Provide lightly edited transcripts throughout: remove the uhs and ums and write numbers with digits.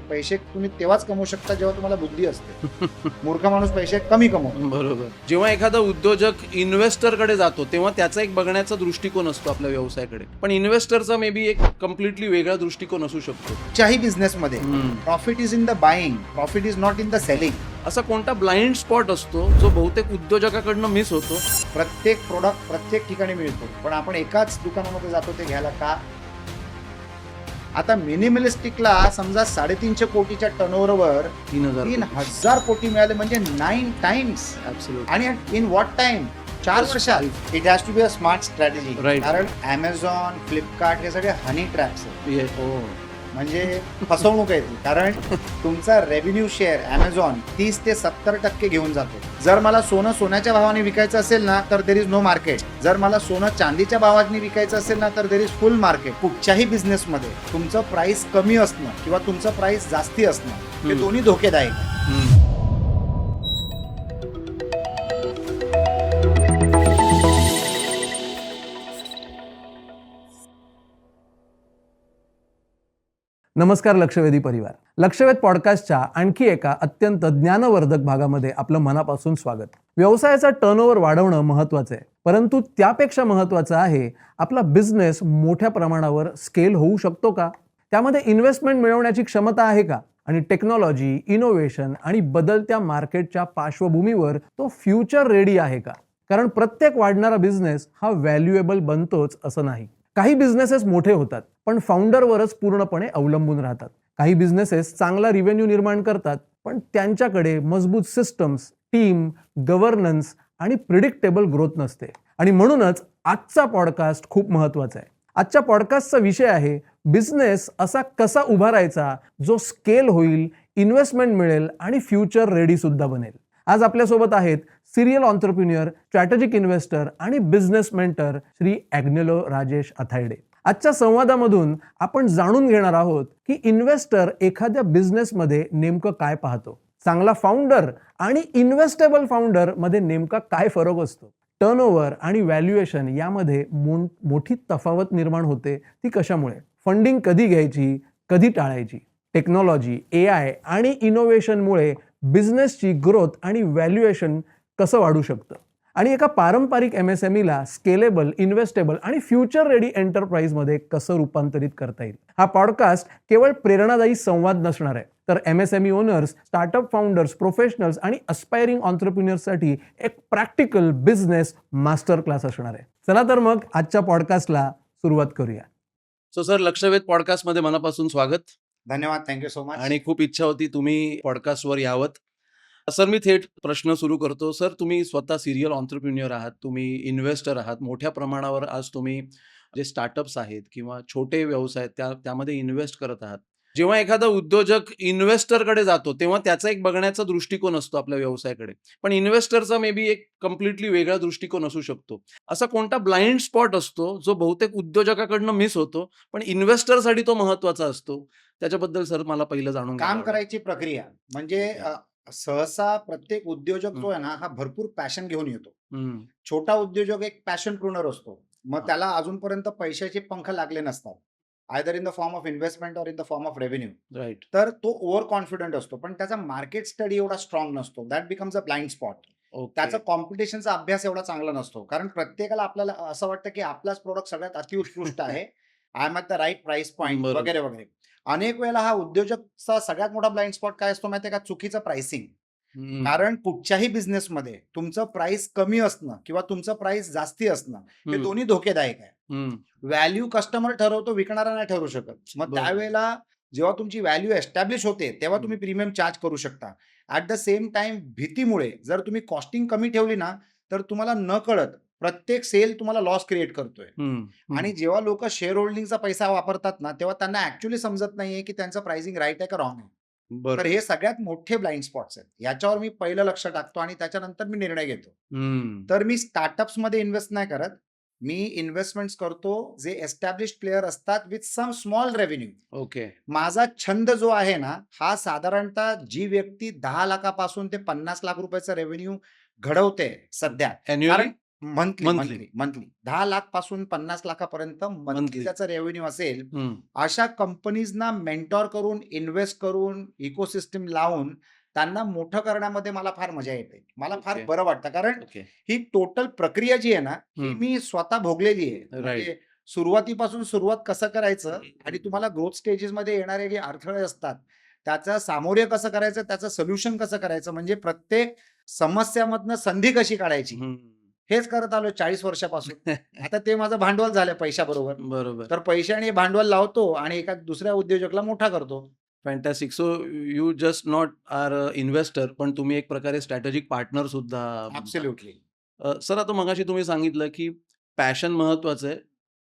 पैसे तुम्ही तेव्हाच कमवू शकता जेव्हा तुम्हाला बुद्धी असते. मूर्ख माणूस पैसे कमी कमवतो. बरोबर. जेव्हा एखादा उद्योजक इन्व्हेस्टरकडे जातो तेव्हा त्याचा एक बघण्याचा दृष्टिकोन असतो आपल्या व्यवसायाकडे, पण इन्व्हेस्टरचा मे बी एक कम्प्लिटली वेगळा दृष्टिकोन असू शकतो. कुठच्याही बिझनेसमध्ये profit is in the buying, profit is not in the selling. असा कोणता ब्लाइंड स्पॉट असतो जो बहुतेक उद्योजकाकडनं मिस होतो? प्रत्येक प्रोडक्ट प्रत्येक ठिकाणी मिळतो, पण आपण एकाच दुकानामध्ये जातो ते घ्यायला का? आता मिनिमलिस्टिकला समजा 350 कोटीच्या टर्नओव्हरवर 3000 कोटी मिळाले म्हणजे 9 टाइम्स. आणि इन व्हॉट टाइम? 4 वर्षात. It has to be a smart strategy. Right. कारण अमेझॉन, फ्लिपकार्ट हे सगळे हनी ट्रॅप्स आहेत. हो. म्हणजे फसवणूक आहे ती. कारण तुमचा रेव्हेन्यू शेअर अमेझॉन 30 ते 70% घेऊन जातो. जर मला सोनं सोन्याच्या भावाने विकायचं असेल ना तर देर इज नो मार्केट. जर मला सोनं चांदीच्या भावाने विकायचं असेल ना तर देर इज फुल मार्केट. कुठच्याही बिझनेसमध्ये तुमचं प्राइस कमी असणं किंवा तुमचं प्राइस जास्ती असणं हे दोन्ही धोकेदायक आहे. नमस्कार लक्षवेधी परिवार. लक्षवेध पॉडकास्टच्या आणखी एका अत्यंत ज्ञानवर्धक भागामध्ये आपलं मनापासून स्वागत. व्यवसायाचा टर्नओव्हर वाढवणं महत्त्वाचं आहे, परंतु त्यापेक्षा महत्त्वाचं आहे आपला बिझनेस मोठ्या प्रमाणावर स्केल होऊ शकतो का? त्यामध्ये इन्व्हेस्टमेंट मिळवण्याची क्षमता आहे का? आणि टेक्नॉलॉजी, इनोव्हेशन आणि बदलत्या मार्केटच्या पार्श्वभूमीवर तो फ्युचर रेडी आहे का? कारण प्रत्येक वाढणारा बिझनेस हा व्हॅल्युएबल बनतोच असं नाही. काही बिझनेसेस मोठे होतात पण फाउंडरवरच पूर्णपणे अवलंबून राहतात. काही बिझनेसेस चांगला रिव्हेन्यू निर्माण करतात पण त्यांच्याकडे मजबूत सिस्टम्स, टीम, गव्हर्नन्स आणि प्रिडिक्टेबल ग्रोथ नसते. आणि म्हणूनच आजचा पॉडकास्ट खूप महत्त्वाचा आहे. आजच्या पॉडकास्टचा विषय आहे बिझनेस असा कसा उभारायचा जो स्केल होईल, इन्व्हेस्टमेंट मिळेल आणि फ्युचर रेडी सुद्धा बनेल. आज आपल्यासोबत आहेत सिरियल ऑन्टरप्रिन्युअर, स्ट्रॅटेजिक इन्व्हेस्टर आणि बिझनेस मेंटर श्री ॲग्नेलो राजेश अथायडे. आजच्या संवादामधून आपण जाणून घेणार आहोत की इन्व्हेस्टर एखाद्या बिझनेसमध्ये नेमकं काय पाहतो, चांगला फाउंडर आणि इन्व्हेस्टेबल फाउंडर मध्ये नेमका काय फरक असतो, टर्नओव्हर आणि व्हॅल्युएशन यामध्ये मोठी तफावत निर्माण होते ती कशामुळे, फंडिंग कधी घ्यायची, कधी टाळायची, टेक्नॉलॉजी, AI आणि इनोव्हेशनमुळे बिझनेसची ग्रोथ आणि व्हॅल्युएशन कसं वाढू शकतं, आणि एका पारंपरिक MSMEला स्केलेबल, इन्व्हेस्टेबल आणि फ्युचर रेडी एंटरप्राइजमध्ये कसं रूपांतरित करता येईल. हा पॉडकास्ट केवळ प्रेरणादायी संवाद नसणार आहे, तर MSME owners, startup founders, professionals आणि अस्पायरिंग ऑन्टरप्रिन्युअर्ससाठी एक प्रॅक्टिकल बिझनेस मास्टर क्लास असणार आहे. चला तर मग आजच्या पॉडकास्टला सुरुवात करूया. सो सर, लक्षवेध पॉडकास्टमध्ये मनापासून स्वागत. धन्यवाद. Thank you so much. आणि खूप इच्छा होती तुम्ही पॉडकास्टवर यावं. सर, मी थेट प्रश्न सुरू करतो. सर, तुम्ही स्वतः सिरियल ऑन्टरप्रिन्युअर आहात, तुम्ही इन्व्हेस्टर आहात. मोठ्या प्रमाणावर आज तुम्ही जे स्टार्टअप्स आहेत किंवा छोटे व्यवसाय त्यामध्ये इन्व्हेस्ट करत आहात. जेव्हा एखादा उद्योजक इन्व्हेस्टरकडे जातो तेव्हा त्याचा एक बघण्याचा दृष्टिकोन असतो आपल्या व्यवसायाकडे, पण इन्व्हेस्टरचा मे बी एक कम्प्लिटली वेगळा दृष्टिकोन असू शकतो. असा कोणता ब्लाइंड स्पॉट असतो जो बहुतेक उद्योजकाकडनं मिस होतो, पण इन्व्हेस्टरसाठी तो महत्त्वाचा असतो? त्याच्याबद्दल सर मला पहिलं जाणून काम घ्यायला आवडेल. करायची प्रक्रिया म्हणजे सहसा प्रत्येक उद्योजक जो आहे ना हा भरपूर पॅशन घेऊन येतो. हम्म. छोटा उद्योजक एक पॅशन प्रूनर असतो. मग त्याला अजूनपर्यंत पैशाचे पंख लागले नसतात, either in the form of investment or in the form of revenue. Right. तर तो ओव्हर कॉन्फिडंट असतो, पण त्याचा मार्केट स्टडी एवढा स्ट्रॉंग नसतो. That becomes a blind spot. त्याचा कॉम्पिटिशनचा अभ्यास एवढा चांगला नसतो, कारण प्रत्येकाला आपल्याला असं वाटतं की आपलाच प्रोडक्ट सगळ्यात अतिउत्कृष्ट आहे, I am at the right price point बरोबर. वगैरे वगैरे. अनेक वेळेला हा उद्योजकचा सगळ्यात मोठा ब्लाइंड स्पॉट काय असतो माहितीये का? चुकीचं प्राइसिंग. कारण कुठच्याही बिझनेसमध्ये तुमचं प्राइस कमी असणं किंवा तुमचं प्राइस जास्ती असणं हे दोन्ही धोकेदायक आहे. व्हॅल्यू कस्टमर ठरवतो, विकणारा नाही ठरवू शकत. मग बरोबर. त्यावेळेला जेव्हा तुमची व्हॅल्यू एस्टॅब्लिश होते तेव्हा तुम्ही प्रीमियम चार्ज करू शकता. ऍट द सेम टाइम भीतीमुळे जर तुम्ही कॉस्टिंग कमी ठेवली ना तर तुम्हाला न कळत प्रत्येक सेल तुम्हाला लॉस क्रिएट करतोय. आणि जेव्हा लोक शेअर होल्डिंगचा पैसा वापरतात ना तेव्हा त्यांना ऍक्च्युअली समजत नाहीये की त्यांचं प्राइसिंग राईट आहे का रॉंग आहे. तर हे सगळ्यात मोठे ब्लाइंड स्पॉट्स आहेत. याच्यावर मी पहिलं लक्ष टाकतो आणि त्याच्यानंतर मी निर्णय घेतो. तर मी स्टार्टअप्स मध्ये इन्व्हेस्ट नाही करत. मी इन्व्हेस्टमेंट करतो जे एस्टॅब्लिश्ड प्लेयर असतात with some small revenue. Okay. माझा छंद जो आहे ना हा साधारणतः जी व्यक्ती 10 लाखापासून ते 50 लाख रुपयाचा रेव्हेन्यू घडवते सध्या, Annually? कारण monthly monthly. Monthly monthly 10 lakh पासून 50 लाखापर्यंत मंथली मंथली. त्याचा रेव्हेन्यू असेल. हं. अशा कंपनीजना मेंटॉर करून, इन्व्हेस्ट करून, इकोसिस्टम लावून त्यांना मोठं करण्यामध्ये मला फार मजा येते. मला फार ओके. बरं वाटतं. कारण ओके. ही टोटल प्रक्रिया जी आहे ना, ही हं. मी स्वतः भोगलेली आहे. राइट. म्हणजे सुरुवातीपासून सुरुवात कसं करायचं आणि तुम्हाला ग्रोथ स्टेजेसमध्ये येणारे जे अडथळे असतात, त्याचं सामोर्य कसं करायचं, त्याचं सोल्युशन कसं करायचं, म्हणजे प्रत्येक समस्यामधनं संधी कशी काढायची, हं. हेच करत आलोय 40 वर्षापासून. आता ते माझं भांडवल झालं पैशाबरोबर. बरोबर. तर पैशाने भांडवल लावतो आणि एका दुसऱ्या उद्योजकाला मोठा करतो. Fantastic. So you just not are investor, पण तुम्ही एक प्रकारे स्ट्रॅटेजिक पार्टनर सुद्धा बनता. ॲब्सोल्युटली. सर आता मगाशी तुम्ही सांगितलं, की पॅशन महत्वाचं आहे,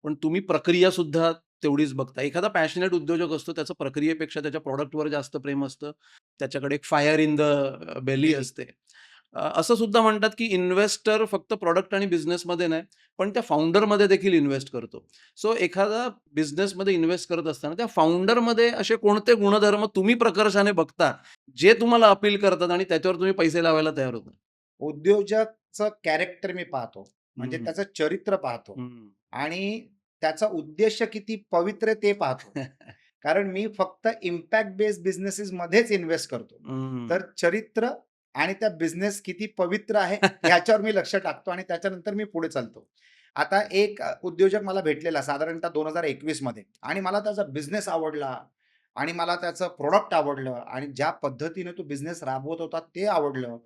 पण तुम्ही प्रक्रिया सुद्धा तेवढीच बघता. एखादा पॅशनेट उद्योजक असतो, त्याचं प्रक्रियेपेक्षा त्याच्या प्रॉडक्टवर जास्त प्रेम असतं. त्याच्याकडे एक फायर इन द बेली असते. असं सुद्धा म्हणतात, की इन्व्हेस्टर फक्त प्रॉडक्ट आणि बिझनेसमध्ये नाही, पण त्या फाउंडरमध्ये देखील इन्व्हेस्ट करतो. सो एखादा बिझनेसमध्ये इन्व्हेस्ट करत असताना त्या फाउंडरमध्ये असे कोणते गुणधर्म तुम्ही प्रकर्षाने बघता, जे तुम्हाला अपील करतात आणि त्याच्यावर तुम्ही पैसे लावायला तयार होता? उद्योजकचं कॅरेक्टर मी पाहतो. म्हणजे हं. त्याचं चरित्र पाहतो हं. आणि त्याचा उद्देश किती पवित्र आहे ते पाहतो. कारण मी फक्त इम्पॅक्ट बेस्ड बिझनेसेसमध्येच इन्व्हेस्ट करतो. हं. तर चरित्र आणि त्या बिझनेस किती पवित्र आहे ह्याच्यावर मी लक्ष टाकतो आणि त्याच्यानंतर मी पुढे चालतो. आता एक उद्योजक मला भेटलेला साधारणतः 2021 मध्ये आणि मला त्याचा बिझनेस आवडला आणि मला त्याचं प्रॉडक्ट आवडलं आणि ज्या पद्धतीने तो बिझनेस राबवत होता ते आवडलं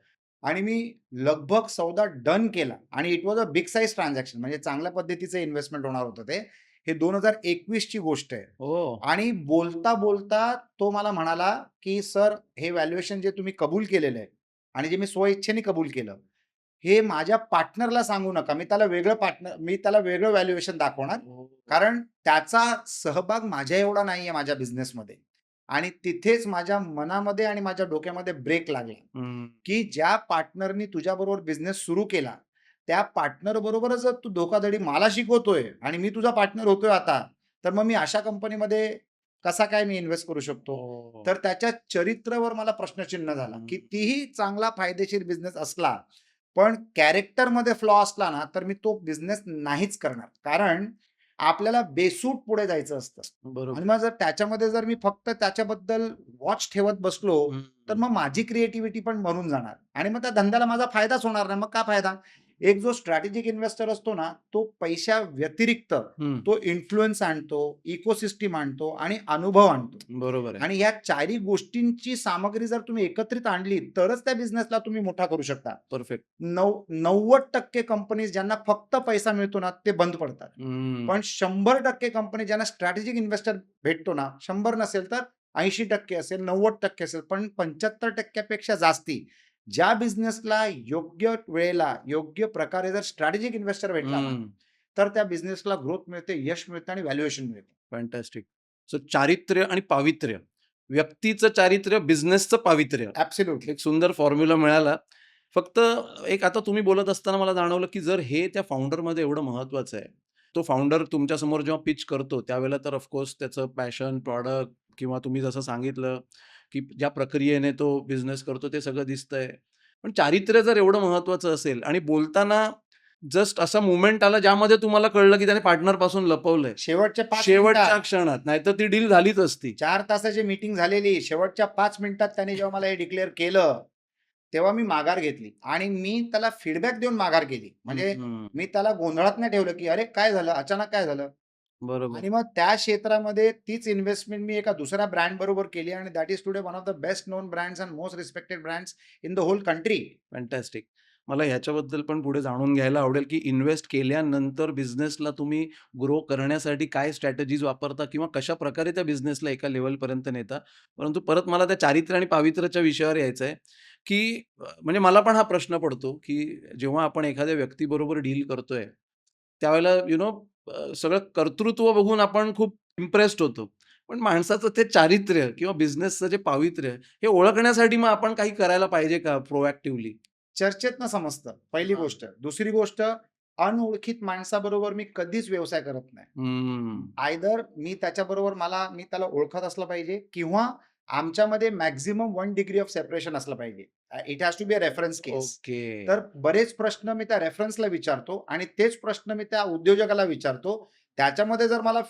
आणि मी लगभग सौदा डन केला आणि it was a big size transaction, म्हणजे चांगल्या पद्धतीचं इन्व्हेस्टमेंट होणार होतं ते. हे 2021 ची गोष्ट आहे. ओह! आणि बोलता तो मला म्हणाला, की "सर, हे व्हॅल्युएशन जे तुम्ही कबूल केलेलं आहे आणि जे मी स्वइच्छेने कबूल केलं, हे माझ्या पार्टनरला सांगू नका. मी त्याला वेगळं व्हॅल्युएशन दाखवणार. ओह! कारण त्याचा सहभाग माझ्या एवढा नाहीये माझ्या बिझनेसमध्ये." आणि तिथेच माझ्या मनामध्ये आणि माझ्या डोक्यामध्ये ब्रेक लागला, हं. की ज्या पार्टनरनी तुझ्याबरोबर बिझनेस सुरू केला, त्या पार्टनर बरोबरच जर तू धोखाधडी मला शिकवतोय आणि मी तुझा पार्टनर होतोय आता, तर मग मी अशा कंपनीमध्ये कसा काय मी इन्व्हेस्ट करू शकतो? ओह! तर त्याच्या चरित्रावर मला प्रश्नचिन्ह झाला. हं. कितीही चांगला फायदेशीर बिझनेस असला, पण कॅरेक्टरमध्ये फ्लॉ असला ना, तर मी तो बिझनेस नाहीच करणार. कारण आपल्याला बेसूट पुढे जायचं असतं. आणि बरोबर. मग जर मी फक्त त्याच्याबद्दल वॉच ठेवत बसलो, तर हं. मग माझी क्रिएटिव्हिटी पण मरून जाणार आणि मग त्या धंद्याला माझा फायदाच होणार नाही. मग काय फायदा? एक जो स्ट्रॅटेजिक इन्व्हेस्टर असतो ना, तो पैशा व्यतिरिक्त हं. तो इन्फ्लुअन्स आणतो, इकोसिस्टम आणतो आणि अनुभव आणतो. बरोबर आहे. आणि या चारही गोष्टींची सामग्री जर तुम्ही एकत्रित आणली, तरच त्या बिझनेसला तुम्ही मोठा करू शकता. परफेक्ट. 90% कंपनीज ज्यांना फक्त पैसा मिळतो ना, ते बंद पडतात. हं. पण 100% कंपनी ज्यांना स्ट्रॅटेजिक इन्व्हेस्टर भेटतो ना, 100 नसेल तर 80% असेल, 90% असेल, पण 75% पेक्षा जास्ती ज्या बिझनेसला योग्य वेळेला, योग्य प्रकारे जर स्ट्रॅटेजिक इन्व्हेस्टर भेटला ना, हं. तर त्या बिझनेसला ग्रोथ मिळते, यश मिळतं आणि व्हॅल्युएशन मिळतं. फॅन्टास्टिक. सो चारित्र्य आणि पावित्र्य. व्यक्तीचं चारित्र्य, बिझनेसचं पावित्र्य. ॲब्सोल्युटली. एक सुंदर फॉर्म्युला मिळाला. फक्त एक आता तुम्ही बोलत असताना मला जाणवलं, की जर हे त्या फाउंडरमध्ये एवढं महत्वाचं आहे. तो फाउंडर तुमच्यासमोर जेव्हा पिच करतो, त्यावेळेला तर ऑफकोर्स त्याचं पॅशन, प्रॉडक्ट किंवा तुम्ही जसं सांगितलं, की ज्या प्रक्रियेने तो बिझनेस करतो ते सगळं दिसतंय. पण चारित्र्य जर एवढं महत्वाचं असेल आणि बोलताना जस्ट असा मोमेंट आला, ज्यामध्ये तुम्हाला कळलं, की त्याने पार्टनरपासून लपवलंय. शेवटच्या 5 शेवटच्या मिनिटात क्षणात, नाहीतर ती डील झालीच असती. 4 तासाची मीटिंग झालेली. शेवटच्या 5 मिनिटात त्याने जेव्हा मला हे डिक्लेअर केलं, तेव्हा मी माघार घेतली आणि मी त्याला फीडबॅक देऊन माघार केली. हं, म्हणजे हं. मी त्याला गोंधळात नाही ठेवलं, की "अरे काय झालं? अचानक काय झालं?" बरोबर. आणि मग त्या क्षेत्रामध्ये तीच इन्व्हेस्टमेंट मी एका दुसऱ्या ब्रँड बरोबर केली आणि that is today one of the best known brands and most respected brands in the whole country. Fantastic. मला ह्याच्याबद्दल पण पुढे जाणून घ्यायला आवडेल, की इन्व्हेस्ट केल्यानंतर बिझनेसला तुम्ही ग्रो करण्यासाठी काय स्ट्रॅटेजीज वापरता किंवा कशाप्रकारे त्या बिझनेसला एका लेव्हलपर्यंत नेता. परंतु परत मला त्या चारित्र्य आणि पावित्र्याच्या विषयावर यायचं आहे, की म्हणजे मला पण हा प्रश्न पडतो, की जेव्हा आपण एखाद्या व्यक्तीबरोबर डील करतोय, त्यावेळेला सगळं कर्तृत्व बघून आपण खूप इम्प्रेस्ड होतो. पण माणसाचं ते चारित्र्य किंवा बिझनेसचं जे पावित्र्य, हे ओळखण्यासाठी मग आपण काही करायला पाहिजे का प्रोएक्टिव्हली? चर्चेतनं समजतं, पहिली हां. गोष्ट. दुसरी गोष्ट, अनओळखीत माणसाबरोबर मी कधीच व्यवसाय करत नाही. हं. आयदर मी त्याच्याबरोबर मी त्याला ओळखत असलं पाहिजे किंवा आमच्यामध्ये मॅक्झिमम 1 डिग्री ऑफ सेपरेशन असलं पाहिजे. It has to be a reference case. Okay. तर बरेच प्रश्न मी त्या रेफरन्सला विचारतो आणि तेच प्रश्न मी त्या उद्योजकाला विचारतो. त्याच्यामध्ये जर मला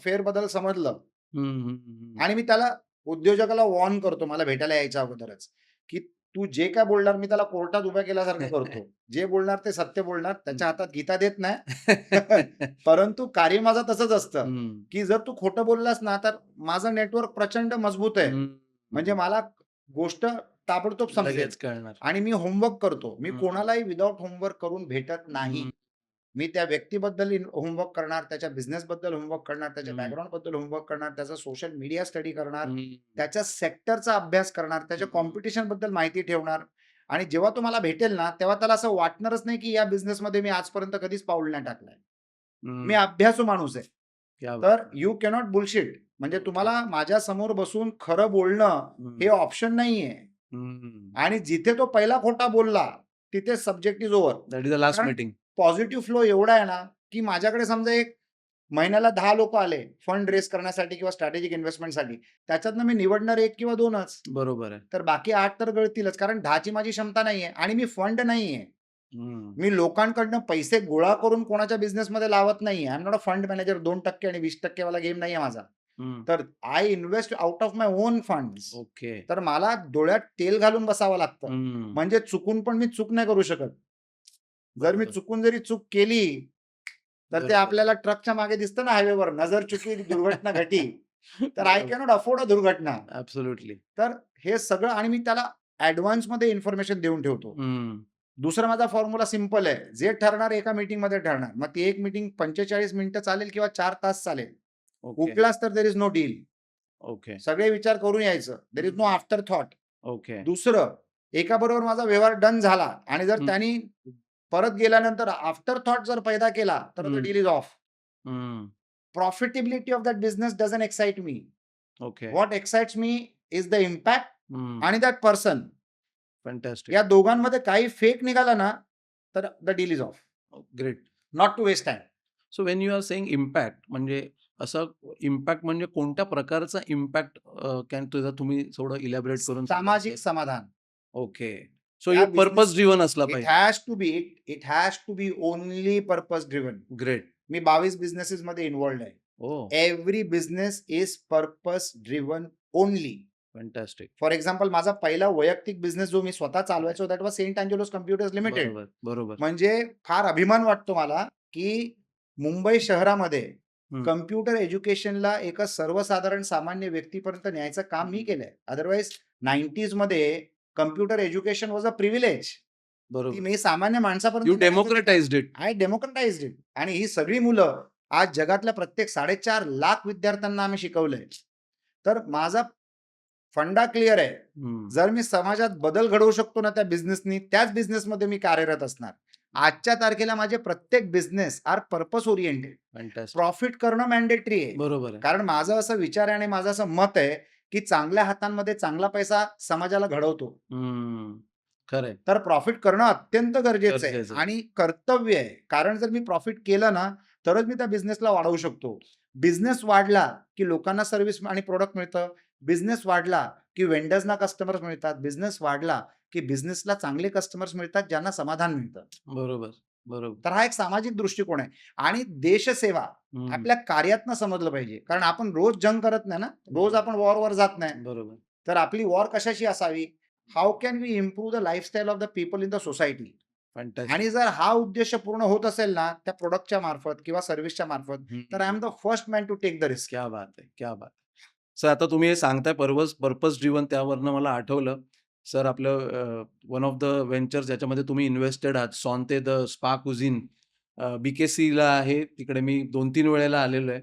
फेरबदल समजलं हं, हं, हं. आणि मी त्याला उद्योजकाला वॉर्न करतो मला भेटायला यायच्या अगोदरच, की तू जे काय बोलणार मी त्याला कोर्टात उभ्या केल्यासारखं करतो. जे बोलणार ते सत्य बोलणार. त्याच्या हातात गीता देत नाही. परंतु कार्य माझं तसंच असतं, हं. की जर तू खोटं बोललास ना, तर माझं नेटवर्क प्रचंड मजबूत आहे. हं. म्हणजे मला गोष्ट ताबडतोब समजेल लगेच कळणार. आणि मी होमवर्क करतो. मी हं. कोणालाही विदाऊट होमवर्क करून भेटत नाही. हं. मी त्या व्यक्तीबद्दल होमवर्क करणार, त्याच्या बिझनेसबद्दल होमवर्क करणार, त्याच्या हं. बॅकग्राऊंडबद्दल होमवर्क करणार, त्याचा सोशल मीडिया स्टडी करणार, हं. त्याच्या सेक्टरचा अभ्यास करणार, त्याच्या हं. कॉम्पिटिशनबद्दल माहिती ठेवणार आणि जेव्हा तो मला भेटेल ना, तेव्हा त्याला असं वाटणारच नाही, की या बिझनेसमध्ये मी आजपर्यंत कधीच पाऊल नाही टाकलंय. मी हं. अभ्यासू माणूस आहे. क्या बात तर है! You cannot bullshit. म्हणजे ओके. तुम्हाला माझ्या समोर बसून खरं बोलणं हे हं. ऑप्शन नाहीये. हं. आणि जिथे तो पहिला खोटा बोलला, तिथे subject is over. That is the last कारण मीटिंग. पॉझिटिव्ह फ्लो एवढा आहे ना, की माझ्याकडे समजा एक महिन्याला 10 लोकं आले फंड रेज करण्यासाठी किंवा स्ट्रॅटेजिक इन्व्हेस्टमेंटसाठी. त्याच्यातनं मी निवडणार 1 किंवा 2च. बरोबर आहे. तर बाकी 8 तर गळतीलच. कारण 10 ची माझी क्षमता नाहीये आणि मी फंड नाहीये. हं. मी लोकांकडनं पैसे गोळा करून कोणाच्या बिझनेसमध्ये लावत नाहीये. I am not a fund manager. 2% आणि 20% वाला गेम नाहीये माझा. हं. तर I invest out of my on funds. Okay. तर मला डोळ्यात तेल घालून बसावं लागतं. हं. म्हणजे चुकून पण मी चूक नाही करू शकत. जर मी बरोबर. चुकून जरी चूक केली, तर ते बरोबर. आपल्याला ट्रकच्या मागे दिसतं ना हायवेवर, नजर चुकी दुर्घटना घटी. तर आय बरोबर. कॅनॉट अफोर्ड अ दुर्घटना. ॲब्सोल्युटली. तर हे सगळं आणि मी त्याला ॲडव्हान्समध्ये इन्फॉर्मेशन देऊन ठेवतो. हं. दुसरा माझा फॉर्म्युला सिंपल आहे. जे ठरणार एका मीटिंगमध्ये ठरणार. मग ती एक मीटिंग 45 मिनिटं चालेल किंवा 4 तास चालेल. ओके. हुकलास तर there is no deal. Okay. सगळे विचार करून यायचं. There is no after thought. Okay. दुसरं, एकाबरोबर माझा व्यवहार डन झाला आणि जर हं. त्यांनी परत गेल्यानंतर आफ्टर थॉट जर पैदा केला, तर the hmm. Deal is off. Hmm. Profitability of that business doesn't excite me. Okay. What excites me is the impact hmm. आणि दॅट पर्सन. फॅन्टास्टिक. या दोघांमध्ये काही फेक निघाला ना, तर the deal is off. Great. Not to waste time. So when you are saying impact म्हणजे असं impact म्हणजे कोणत्या प्रकारचा इम्पॅक्ट कॅन तुझा तुम्ही थोडं इलॅबोरेट करून सांगाल? सामाजिक समाधान. ओके. सो या हे पर्पज बिझनेस ड्रिव्हन असला इट पाहिजे. Has to be it has to be only purpose driven. Great. मी 22 बिझनेसेसमध्ये इन्व्हॉल्व्ड आहे. Oh! Every business is purpose driven only. Fantastic. For example माझा पहिला वैयक्तिक बिझनेस जो मी स्वतः चालवायचो that was Saint Angelo's Computers Limited. बरोबर, बरोबर. म्हणजे फार अभिमान वाटतो मला, की मुंबई शहरामध्ये हं. कम्प्युटर एज्युकेशनला एका सर्वसाधारण सामान्य व्यक्तीपर्यंत न्यायचं काम मी केलंय. अदरवाईज 90s मध्ये computer education was a privilege. ती बरोबर. मी सामान्य माणसापर्यंत यू न्यायचं ते काम. Democratised it. I democratised it. आणि ही सगळी मुलं आज जगातल्या प्रत्येक 4.5 लाख विद्यार्थ्यांना आम्ही शिकवलंय. तर माझा फंडा क्लिअर आहे. हं. जर मी समाजात बदल घडवू शकतो ना त्या बिझनेसनी, त्याच बिझनेसमध्ये मी कार्यरत असणार. आजच्या तारखेला माझे प्रत्येक business are purpose oriented. Fantastic. Profit करणं मॅन्डेटरी आहे. बरोबर आहे. कारण माझं असं विचार आहे आणि माझं असं मत आहे, की चांगल्या हातांमध्ये चांगला पैसा समाजाला घडवतो. हं. खरंय. तर प्रॉफिट करणं अत्यंत गरजेचं आहे गरजेचं आहे. आणि कर्तव्य आहे. कारण जर मी प्रॉफिट केलं ना, तरच मी त्या बिझनेसला वाढवू शकतो. बिझनेस वाढला, की लोकांना सर्व्हिस आणि प्रॉडक्ट मिळतं. बिझनेस वाढला, की वेंडर्सना कस्टमर्स मिळतात. बिझनेस वाढला, की बिझनेसला चांगले कस्टमर्स मिळतात, ज्यांना समाधान मिळतं. बरोबर, बरोबर. तर हा एक सामाजिक दृष्टिकोन आहे आणि देशसेवा हं. आपल्या कार्यातनं समजलं पाहिजे. कारण आपण रोज जंग करत नाही ना. रोज आपण वॉरवर जात नाही. बरोबर. तर आपली वॉर कशाशी असावी? How can we improve the lifestyle of the people in the society? Fantastic. आणि जर हा उद्देश पूर्ण होत असेल ना, त्या प्रॉडक्टच्या मार्फत किंवा सर्व्हिसच्या मार्फत, तर I am the first man to take the risk. क्या बात है! क्या बात है! सर आता तुम्ही हे सांगताय पर्पज ड्रिव्हन त्यावरनं मला आठवलं. सर आपलं वन ऑफ द व्हेंचर्स ज्याच्यामध्ये तुम्ही इन्व्हेस्टेड आहात सॉन्ते द स्पा कुझिन BKCला आहे. तिकडे मी 2-3 वेळेला आलेलो आहे.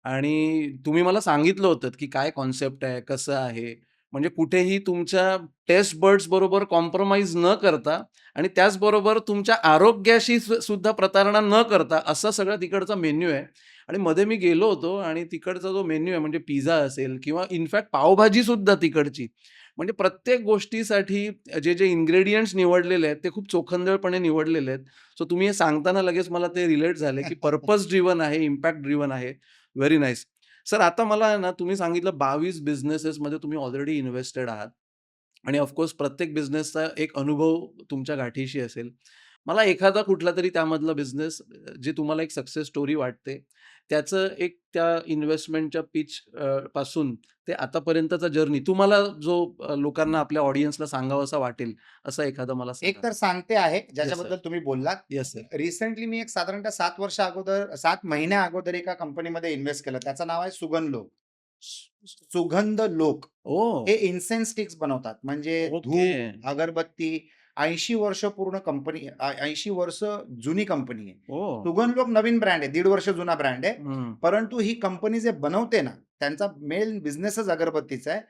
आणि तुम्ही मला सांगितलं होतं, की काय कन्सेप्ट आहे, कसं आहे. म्हणजे कुठेही तुमच्या टेस्ट बड्स बरोबर कॉम्प्रोमाईज न करता आणि त्याचबरोबर तुमच्या आरोग्याशी सुद्धा प्रतारणा न करता असा सगळा तिकडचा मेन्यू आहे. आणि मध्ये मी गेलो होतो आणि तिकडचा जो मेन्यू आहे म्हणजे पिझ्झा असेल किंवा इनफॅक्ट पावभाजी सुद्धा तिकडची. म्हणजे प्रत्येक गोष्टीसाठी जे इन्ग्रेडियंट्स निवडलेले आहेत ते खूप चोखंदळपणे निवडलेले आहेत. सो तुम्ही हे सांगताना लगेच मला ते रिलेट झाले, की पर्पज ड्रिव्हन आहे, इम्पॅक्ट ड्रिव्हन आहे. Very nice. सर आता मला आहे ना, तुम्ही सांगितलं 22 बिझनेसेसमध्ये तुम्ही ऑलरेडी इन्व्हेस्टेड आहात आणि ऑफकोर्स प्रत्येक बिझनेसचा एक अनुभव तुमच्या गाठीशी असेल. मला एखादा कुठलातरी त्यामधला बिझनेस जे तुम्हाला एक सक्सेस स्टोरी वाटते, त्याचं एक त्या इन्व्हेस्टमेंटच्या पिच पासून ते आतापर्यंतचा जर्नी तुम्हाला जो लोकांना आपल्या ऑडियन्सला सांगावासा वाटेल, असा एखादा मला एक सांगा? तर सांगते आहे येस ज्याच्याबद्दल सर. तुम्ही बोललात. Yes sir. रिसेंटली मी एक साधारणतः 7 वर्ष अगोदर 7 महिन्या अगोदर एका कंपनीमध्ये इन्व्हेस्ट केलं. त्याचं नाव आहे सुगंध लोक. सुगंध लोक. ओह! हे इन्सेन्स स्टिक्स बनवतात. म्हणजे ओके. धूप, अगरबत्ती 80 वर्ष पूर्ण कंपनी 80 वर्ष जुनी कंपनी आहे. ओह! सुगंध लोक नवीन ब्रँड आहे. 1.5 वर्ष जुना ब्रँड आहे. हं. परंतु ही कंपनी जे बनवते ना, त्यांचा मेन बिझनेसच अगरबत्तीचा आहे.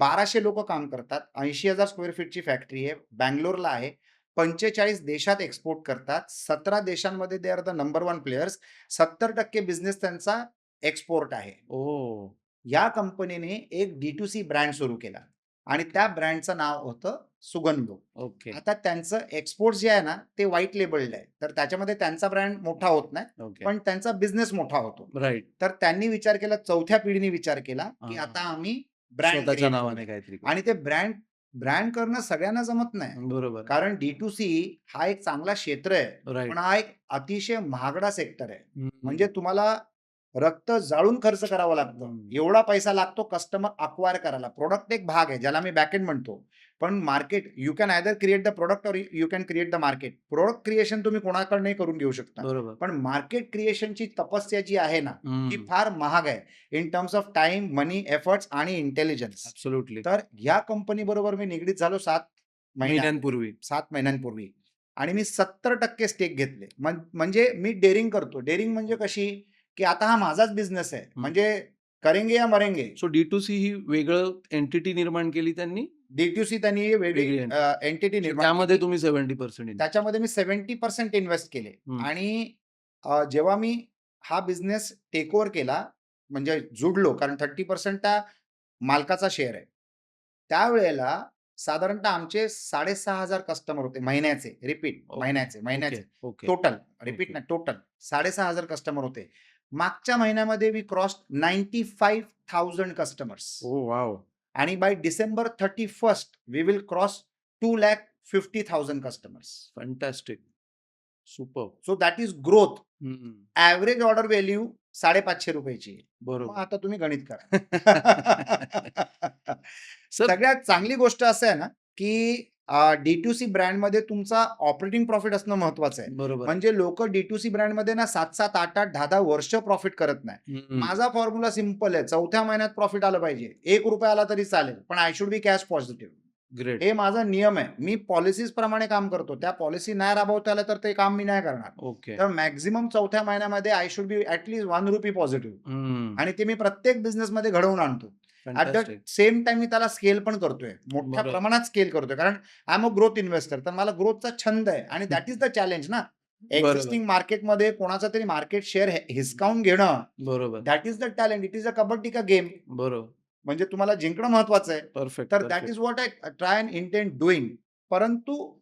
1200 लोकं काम करतात. 80,000 स्क्वेअर फीटची फॅक्टरी आहे. बंगलोरला आहे. 45 देशात एक्सपोर्ट करतात. 17 देशांमध्ये they are the number 1 players. 70% business त्यांचा एक्सपोर्ट आहे. ओह! या कंपनीने एक D2C ब्रँड सुरू केला आणि त्या ब्रँडचं नाव होतं सुगंध लोक. ओके. आता त्यांचं एक्सपोर्ट जे आहे ना, ते व्हाईट लेबल्ड आहे. तर त्याच्यामध्ये त्यांचा ब्रँड मोठा होत नाही, ओके. पण त्यांचा बिझनेस मोठा होतो. राइट. तर त्यांनी विचार केला, चौथ्या पिढीने विचार केला, की हां. आता आम्ही ब्रँड स्वतःच्या क्रिएट नावाने करू. काहीतरी करू. आणि ते ब्रँड ब्रँड करणं सगळ्यांना जमत नाही. बरोबर. कारण D2C हा एक चांगला क्षेत्र आहे, राइट. पण हा एक अतिशय महागडा सेक्टर आहे. हं. म्हणजे तुम्हाला रक्त जाळून खर्च करावा लागतो. हं. एवढा पैसा लागतो कस्टमर अक्वायर करायला. प्रॉडक्ट एक भाग आहे ज्याला मी बॅकएंड म्हणतो. पण market you can either create the product or you can create the market. Product creation तुम्ही कोणाकडनंही करून घेऊ शकता. बरोबर. पण मार्केट क्रिएशनची तपस्या जी आहे ना, ती हं. फार महाग आहे. In terms of time, money, efforts आणि इंटेलिजन्स. ॲब्सोल्युटली. तर या कंपनी बरोबर मी निगडीत झालो 7 महिन्यांपूर्वी. महिन्यांपूर्वी आणि मी 70% स्टेक घेतले. म्हणजे मी डेअरिंग करतो. डेअरिंग म्हणजे कशी, की आता हा माझाच बिझनेस आहे. हं. म्हणजे करेंगे या मरेंगे. सो D2C ही वेगळं एंटिटी निर्माण केली त्यांनी? D2C त्यांनी वेगळी वेगळी एंटिटी निर्माण त्यामध्ये केली. तुम्ही 70% त्याच्यामध्ये मी 70% इन्व्हेस्ट केले हं. आणि जेव्हा मी हा बिझनेस टेक ओव्हर केला, म्हणजे जुडलो, कारण 30% त्या मालकाचा शेअर आहे. त्यावेळेला साधारणतः आमचे 6,500 कस्टमर होते महिन्याचे. Repeat okay. महिन्याचे. ओके. Total repeat okay. नाही, टोटल 6,500 कस्टमर होते. मागच्या महिन्यामध्ये we crossed 95,000 customers oh wow! आणि by December 31 we will cross 2,50,000 customers. Fantastic. Superb. So that is growth. Hmm. Average order value ₹550 आहे. मग बरोबर. आता तुम्ही गणित करा. सर सगळ्यात चांगली गोष्ट असं आहे ना, की D2C ब्रँडमध्ये तुमचा ऑपरेटिंग प्रॉफिट असणं महत्वाचं आहे. बरोबर. म्हणजे लोकं D2C ब्रँडमध्ये ना 7-7, 8-8, 10-10 वर्ष प्रॉफिट करत नाही. हं. माझा फॉर्म्युला सिंपल आहे. चौथ्या महिन्यात प्रॉफिट आलं पाहिजे. ₹1 आला तरी चालेल, पण I should B cash positive. Great. हे माझा नियम आहे. मी पॉलिसीज प्रमाणे काम करतो. त्या पॉलिसी नाही राबवता आल्या तर ते काम मी नाही करणार. ओके. तर मॅक्सिमम चौथ्या महिन्यामध्ये I should be at least ₹1 positive. Hmm. आणि ते मी प्रत्येक बिझनेसमध्ये घडवून आणतो. At the fantastic. Same time मी त्याला स्केल पण करतोय. मोठ्या बरोबर. प्रमाणात स्केल करतोय. कारण I am a growth investor. तर मला ग्रोथचा छंद आहे आणि दॅट इज द चॅलेंज ना. बरोबर. एक्झिस्टिंग मार्केटमध्ये कोणाचा तरी मार्केट शेअर हिसकावून घेणं, बरोबर. That is the talent. It is अ कबड्डी का गेम. बरोबर. म्हणजे तुम्हाला जिंकणं महत्वाचं आहे. परफेक्ट. तर that is what I try and intend doing. परंतु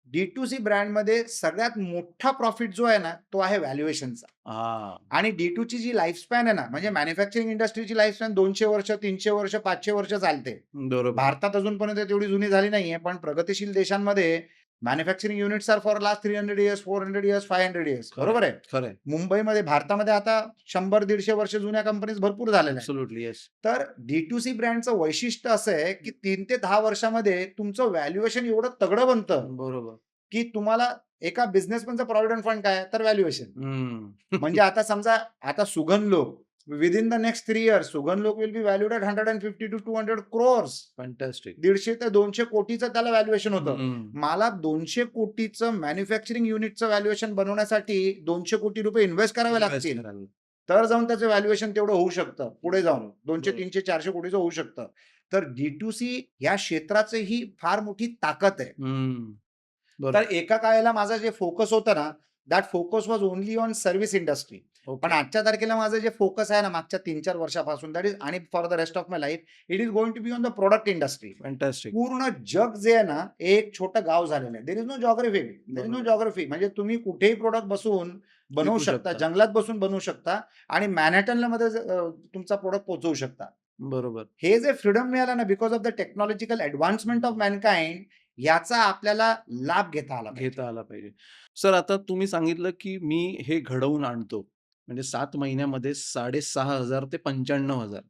D2C ब्रँडमध्ये सगळ्यात मोठा प्रॉफिट जो आहे ना, तो आहे व्हॅल्युएशनचा. हां. आणि D2ची जी लाईफस्पॅन आहे ना, म्हणजे मॅन्युफॅक्चरिंग इंडस्ट्रीची लाईफस्पॅन 200 वर्ष, 300 वर्ष, 500 वर्ष चालते. बरोबर. भारतात अजूनपर्यंत तेवढी जुनी झाली नाहीये, पण प्रगतिशील देशांमध्ये manufacturing units are for last 300 years, 400 years, 500 years. बरोबर आहे. खरं आहे. मुंबईमध्ये, भारतामध्ये आता 100-150 वर्ष जुन्या कंपनीज भरपूर झालेल्या आहेत. Absolutely yes. तर D2C ब्रँडचं वैशिष्ट्य असं आहे, की 3 ते 10 वर्षामध्ये तुमचं व्हॅल्युएशन एवढं तगडं बनतं, बरोबर. की तुम्हाला एका बिझनेसमॅनचा प्रॉव्हिडंट फंड काय आहे? तर व्हॅल्युएशन. हं. म्हणजे आता समजा आता सुगंध लोक विदिन द नेक्स्ट 3 इयर्स सुगंध लोक will be valued at 150 to 200 crores. Fantastic. 150 ते 200 कोटीचं त्याला व्हॅल्युएशन होतं. हं. मला 200 कोटीचं मॅन्युफॅक्चरिंग युनिटचं व्हॅल्युएशन बनवण्यासाठी 200 कोटी रुपये इन्व्हेस्ट करावे इन्व्हेस्ट लागतील. करायला. तर जाऊन त्याचं व्हॅल्युएशन तेवढं होऊ शकतं. पुढे जाऊन 200, बरोबर. 300, 400 कोटीचं होऊ शकतं. तर D2C या क्षेत्राची ही फार मोठी ताकद आहे. हं. तर बरोबर. एका काळाला माझा जे फोकस होता ना, that focus was only on service industry. पण ओके. आजच्या तारखेला माझं जे फोकस आहे ना, मागच्या 3-4 वर्षापासून, दॅट इज आणि for the rest of my life, it is going to be on the product industry. Fantastic. पूर्ण जग जे आहे ना, एक छोटं गाव झालेलं आहे. There is no geography. There is no बरोबर. जिओग्राफी. म्हणजे तुम्ही कुठेही प्रॉडक्ट बसवून बनवू विकू शकता, शकता. जंगलात बसून बनवू शकता आणि मॅनहॅटनला मध्ये तुमचा प्रोडक्ट पोहोचवू शकता. बरोबर. हे जे फ्रीडम मिळालं ना because of the technological advancement of Mankind, याचा आपल्याला लाभ घेता आला पाहिजे. घेता आला पाहिजे. सर आता तुम्ही सांगितलं, की मी हे घडवून आणतो. म्हणजे 7 महिन्यामध्ये 6,500 ते 95,000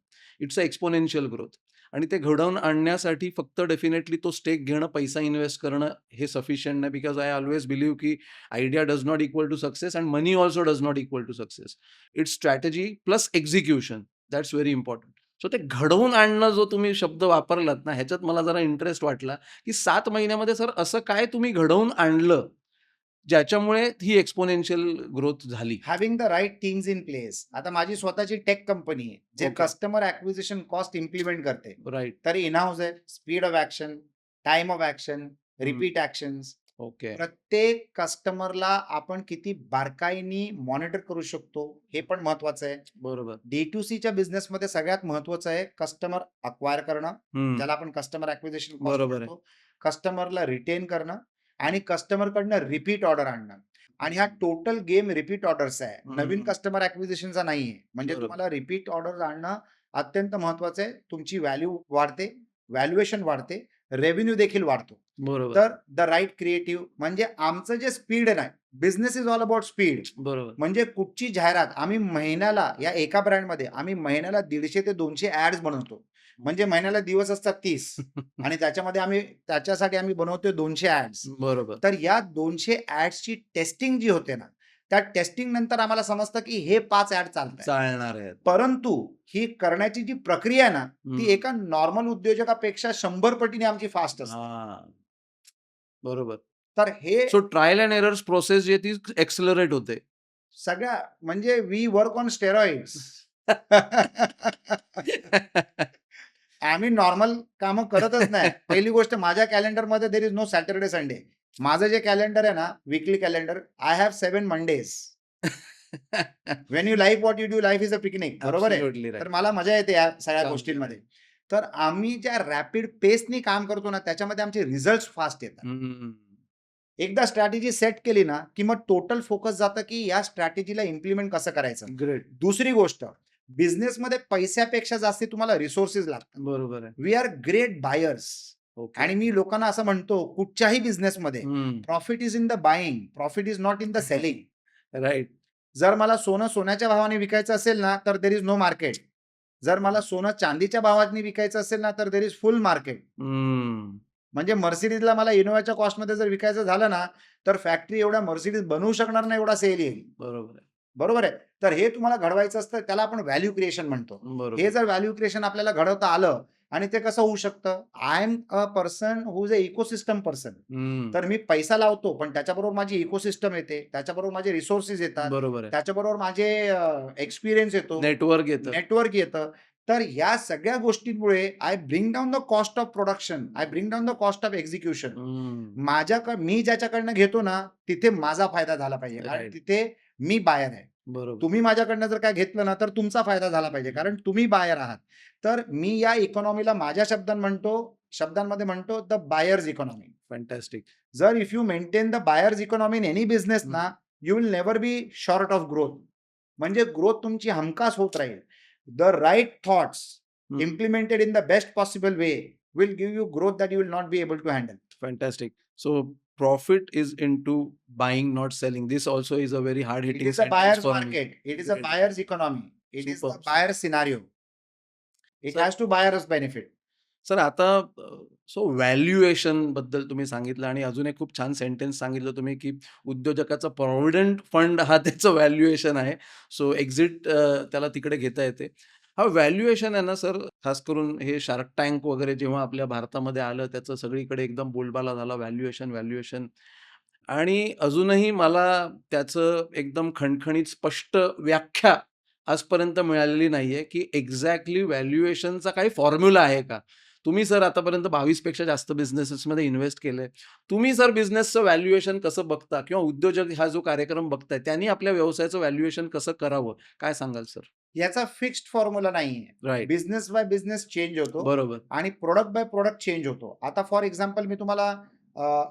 इट्स अ एक्स्पोनेन्शियल ग्रोथ आणि ते घडवून आणण्यासाठी फक्त डेफिनेटली तो स्टेक घेणं, पैसा इन्व्हेस्ट करणं हे सफिशियंट नाही. बिकॉज आय ऑल्वेज बिलीव्ह की idea does not equal to success and money also does not equal to success. It's strategy plus execution that's very important. So ते घडवून आणणं जो तुम्ही शब्द वापरलात ना, ह्याच्यात मला जरा इंटरेस्ट वाटला, की 7 महिन्यामध्ये सर असं काय तुम्ही घडवून आणलं, ज्याच्यामुळे ही एक्स्पोनेन्शियल ग्रोथ झाली? Having the right teams in place. आता माझी स्वतःची टेक कंपनी आहे, जे okay. Customer acquisition cost implement करते. राइट. तर इन हाऊस आहे, speed of action, time of action, repeat actions. Okay. प्रत्येक कस्टमरला आपण किती बारकाईने मॉनिटर करू शकतो, हे पण महत्वाचं आहे. बरोबर. D2Cच्या बिझनेसमध्ये सगळ्यात महत्वाचं आहे कस्टमर अक्वायर करणं, हं. ज्याला आपण कस्टमर ॲक्विजिशन कॉस्ट बरोबर आहे. म्हणतो. कस्टमरला रिटेन करणं आणि कस्टमरकडनं रिपीट ऑर्डर आणणं. आणि हा टोटल गेम रिपीट ऑर्डरचा आहे. नवीन हं. कस्टमर ॲक्विजिशनचा नाहीये. म्हणजे बरोबर. तुम्हाला रिपीट ऑर्डर आणणं अत्यंत महत्वाचं आहे. तुमची व्हॅल्यू वाढते, व्हॅल्युएशन वाढते, रेव्हेन्यू देखील वाढतो. बरोबर. तर द राइट क्रिएटिव्ह म्हणजे आमचं जे स्पीड आहे ना, business is all about speed. बरोबर. म्हणजे कुठची जाहिरात आम्ही महिन्याला या एका ब्रँडमध्ये आम्ही महिन्याला 150 ते 200 ॲड्स बनवतो. म्हणजे महिन्याला दिवस असतात 30 आणि त्याच्यासाठी आम्ही बनवतोय 200 ॲड्स. बरोबर. तर या 200 ॲड्सची टेस्टिंग जी होते ना, त्या टेस्टिंग नंतर आम्हाला समजतं की हे 5 ॲड चालतायत. चालणार आहेत. परंतु ही करण्याची जी प्रक्रिया आहे ना, ती हं. एका नॉर्मल उद्योजकापेक्षा 100 पटीने आमची फास्ट असते. हां. बरोबर. तर हे so trial and errors process जी आहे ती एक्सेलरेट होते. सगळ्या म्हणजे वी वर्क ऑन स्टेरॉइड्स. आम्ही नॉर्मल कामं करतच नाही. पहिली गोष्ट माझ्या कॅलेंडरमध्ये there is no Saturday, Sunday. माझं जे कॅलेंडर आहे ना, weekly calendar, I have 7 Mondays. When you like what you do, life is a picnic. बरोबर आहे? Absolutely right. तर मला मजा येते या सगळ्या काम गोष्टींमध्ये. तर आम्ही ज्या रॅपिड पेसनी काम करतो ना, त्याच्यामध्ये आमचे रिझल्ट्स फास्ट येतात. हं. एकदा स्ट्रॅटेजी सेट केली ना, की मग टोटल फोकस जातं की या स्ट्रॅटेजीला इम्प्लिमेंट कसं करायचं. ग्रेट. दुसरी गोष्ट, बिझनेसमध्ये पैशापेक्षा जास्ती तुम्हाला रिसोर्सेस लागतात. बरोबर आहे. We are great buyers. Okay. आणि मी लोकांना असं म्हणतो, कुठच्याही बिझनेसमध्ये हं. Profit is in the buying, profit is not in the selling. Right. जर मला सोनं सोन्याच्या भावाने विकायचं असेल ना, तर देयर इज नो मार्केट. जर मला सोनं चांदीच्या भावाने विकायचं असेल ना, तर देयर इज फुल मार्केट. हं. म्हणजे मर्सिडीजला मला इनोव्हाच्या कॉस्टमध्ये जर विकायचं झालं ना, तर फॅक्टरी एवढ्या मर्सिडीज बनवू शकणार नाही एवढा सेल येईल. बरोबर आहे. बरोबर आहे? तर हे तुम्हाला घडवायचं असतं, त्याला आपण व्हॅल्यू क्रिएशन म्हणतो. बरोबर. हे जर व्हॅल्यू क्रिएशन आपल्याला घडवता आलं आणि ते कसं होऊ शकतं? I am a person who is a ecosystem person. हं. तर मी पैसा लावतो, पण त्याच्याबरोबर माझी इकोसिस्टम येते, त्याच्याबरोबर माझे रिसोर्सेस येतात, बरोबर आहे. त्याच्याबरोबर माझे एक्सपिरियन्स येतो, नेटवर्क येतं. नेटवर्क येतं. तर या सगळ्या गोष्टींमुळे I bring down the cost of production, I bring down the cost of execution. हं. मी ज्याच्याकडनं घेतो ना, तिथे माझा फायदा झाला पाहिजे. कारण राइट. तिथे मी बायर आहे. बरोबर. तुम्ही माझ्याकडनं जर काय घेतलं ना, तर तुमचा फायदा झाला पाहिजे. कारण तुम्ही बायर आहात. तर मी या इकॉनॉमीला माझ्या शब्दांमध्ये म्हणतो द बायर्स इकॉनॉमी. फॅन्टास्टिक. जर if you maintain the buyers economy in any business ना, you will never be short of growth. म्हणजे ग्रोथ तुमची हमखास होत राहील. The right thoughts hmm. Implemented in the best possible way will give you growth that you will not be able to handle. Fantastic. So profit is into buying not selling. This also is a very hard It heating is a sentence buyer's for me. market. It is a Great. buyer's economy. It is the Superb. buyer's scenario. It Sir, has to buyer's benefit. Sir आता so valuation बद्दल तुम्ही सांगितलं आणि अजून एक खूप छान sentence सांगितलं तुम्ही, की उद्योजकाचा प्रॉव्हिडंट फंड हा त्याचं व्हॅल्युएशन आहे. सो एक्झिट त्याला तिकडे घेता येते. हा व्हॅल्युएशन आहे ना सर, खास करून हे शार्क टँक वगैरे जेव्हा आपल्या भारतामध्ये आलं, त्याचं सगळीकडे एकदम बोलबाला झाला व्हॅल्युएशन. आणि अजूनही मला त्याचं एकदम खणखणीत स्पष्ट व्याख्या आजपर्यंत मिळालेली नाहीये, की एक्झॅक्टली व्हॅल्युएशनचा काही फॉर्म्युला आहे का? तुम्ही सर आतापर्यंत 22 पेक्षा जास्त बिझनेसेसमध्ये इन्व्हेस्ट केलंय. तुम्ही सर बिझनेसचं व्हॅल्युएशन कसं बघता किंवा उद्योजक हा जो कार्यक्रम बघताय, त्यांनी आपल्या व्यवसायाचं व्हॅल्युएशन कसं करावं? काय सांगाल सर? याचा फिक्स्ड फॉर्म्युला नाहीये. Right. Business by business change होतो बरोबर. आणि प्रोडक्ट बाय प्रोडक्ट चेंज होतो. आता फॉर एक्झाम्पल मी तुम्हाला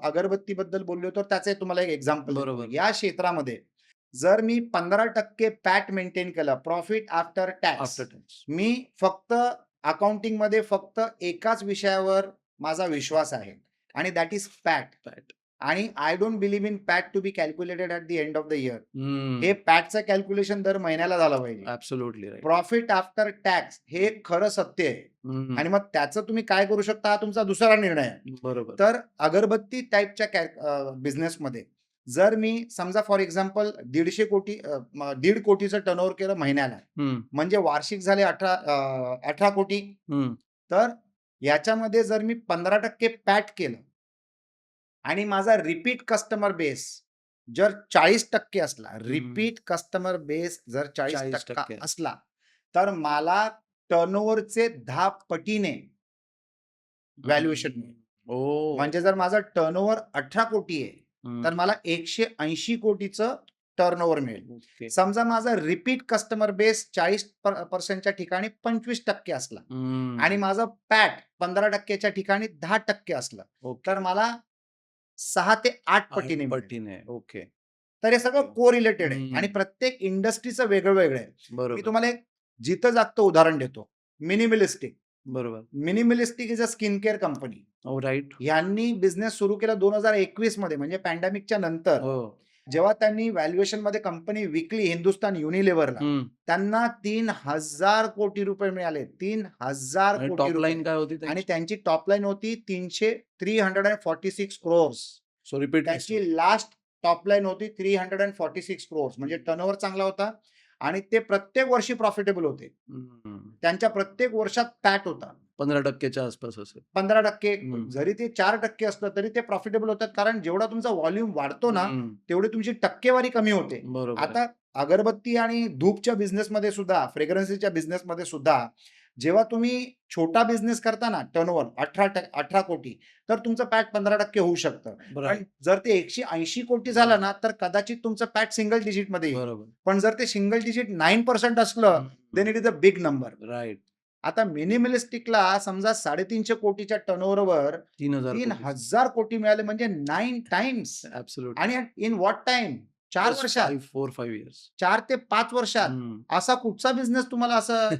अगरबत्तीबद्दल बोललो तर त्याचं तुम्हाला एक एक्झाम्पल देतो. बरोबर. या क्षेत्रामध्ये जर मी 15% पॅट मेंटेन केलं, profit after tax, after tax. मी फक्त अकाउंटिंगमध्ये फक्त एकाच विषयावर माझा विश्वास आहे आणि दॅट इज पॅट. पॅट. आणि I don't believe in PAT to be calculated at the end of the year. हे पॅटचं कॅल्क्युलेशन दर महिन्याला झालं पाहिजे. Absolutely right. Profit after tax हे एक खरं सत्य आहे आणि मग त्याचं तुम्ही काय करू शकता हा तुमचा दुसरा निर्णय आहे. बरोबर. तर अगरबत्ती टाईपच्या बिझनेसमध्ये जर मी समजा फॉर एक्झाम्पल 1.5 कोटी 1.5 कोटीचं टर्नओव्हर केलं महिन्याला, म्हणजे वार्षिक झाले 18 कोटी. तर याच्यामध्ये जर मी 15% पॅट केलं आणि माझा रिपीट कस्टमर बेस जर 40% असला, रिपीट कस्टमर बेस जर 40% 40% असला, तर मला टर्नओव्हरचे 10 पटीने व्हॅल्युएशन मिळेल. ओ. म्हणजे जर माझा टर्नओव्हर 18 कोटी आहे, तर मला 180 कोटीचं टर्नओव्हर मिळेल. ओके. समजा माझा रिपीट कस्टमर बेस 40% ठिकाणी 25% असला आणि माझं पॅट 15%च्या ठिकाणी 10% असलं, ओके. तर मला 6 ते 8 पटीने मिळेल. पटीने. ओके. तर हे सगळं कोरिलेटेड आहे हम्म. आणि प्रत्येक इंडस्ट्रीचं वेगळं वेगळं आहे. मी बरोबर. तुम्हाला एक जिथं जागतं उदाहरण देतो. मिनिमलिस्टिक. बरोबर. Minimalistic is a skin care company. Oh right. यांनी बिझनेस सुरू केला 2021 मध्ये, म्हणजे पॅन्डेमिकच्या नंतर. हो. जेव्हा त्यांनी व्हॅल्युएशन मध्ये कंपनी विकली हिंदुस्तान युनिलिव्हरला, त्यांना 3,000 कोटी रुपये मिळाले. 3,000 कोटी टॉप रुपये. लाईन काय होती आणि त्यांची टॉप लाईन होती 346 क्रोर्स. So repeat. त्याची लास्ट टॉप लाईन होती 346 क्रोर्स. म्हणजे टर्नओव्हर चांगला होता आणि ते प्रत्येक वर्षी प्रॉफिटेबल होते. त्यांच्या प्रत्येक वर्षात पॅट होता 15%च्या आसपास असेल. 15%. जरी ते 4% असलं तरी ते प्रॉफिटेबल होतात, कारण जेवढा तुमचा व्हॉल्यूम वाढतो ना, तेवढी तुमची टक्केवारी कमी होते. बरोबर. आता अगरबत्ती आणि धूपच्या बिझनेसमध्ये सुद्धा, फ्रेग्रन्सीच्या बिझनेसमध्ये सुद्धा जेव्हा तुम्ही छोटा बिझनेस करता ना, टर्नओव्हर 18 कोटी, तर तुमचं पॅट 15% होऊ शकतं. पण जर ते 180 कोटी झालं ना, तर कदाचित तुमचं पॅट सिंगल डिजिटमध्ये येईल. बरोबर. पण जर ते सिंगल डिजिट 9% असलं, then it is a big number. Right. आता मिनिमलिस्टिकला समजा 350 कोटीच्या टर्नओव्हरवर 3,000 कोटी मिळाले, म्हणजे 9 टाइम्स. ऍब्सोल्युटली. आणि इन व्हॉट टाइम? 4 वर्षात. 4-5 इयर्स. 4 ते 5 वर्षात. असा कुठचा बिझनेस तुम्हाला असं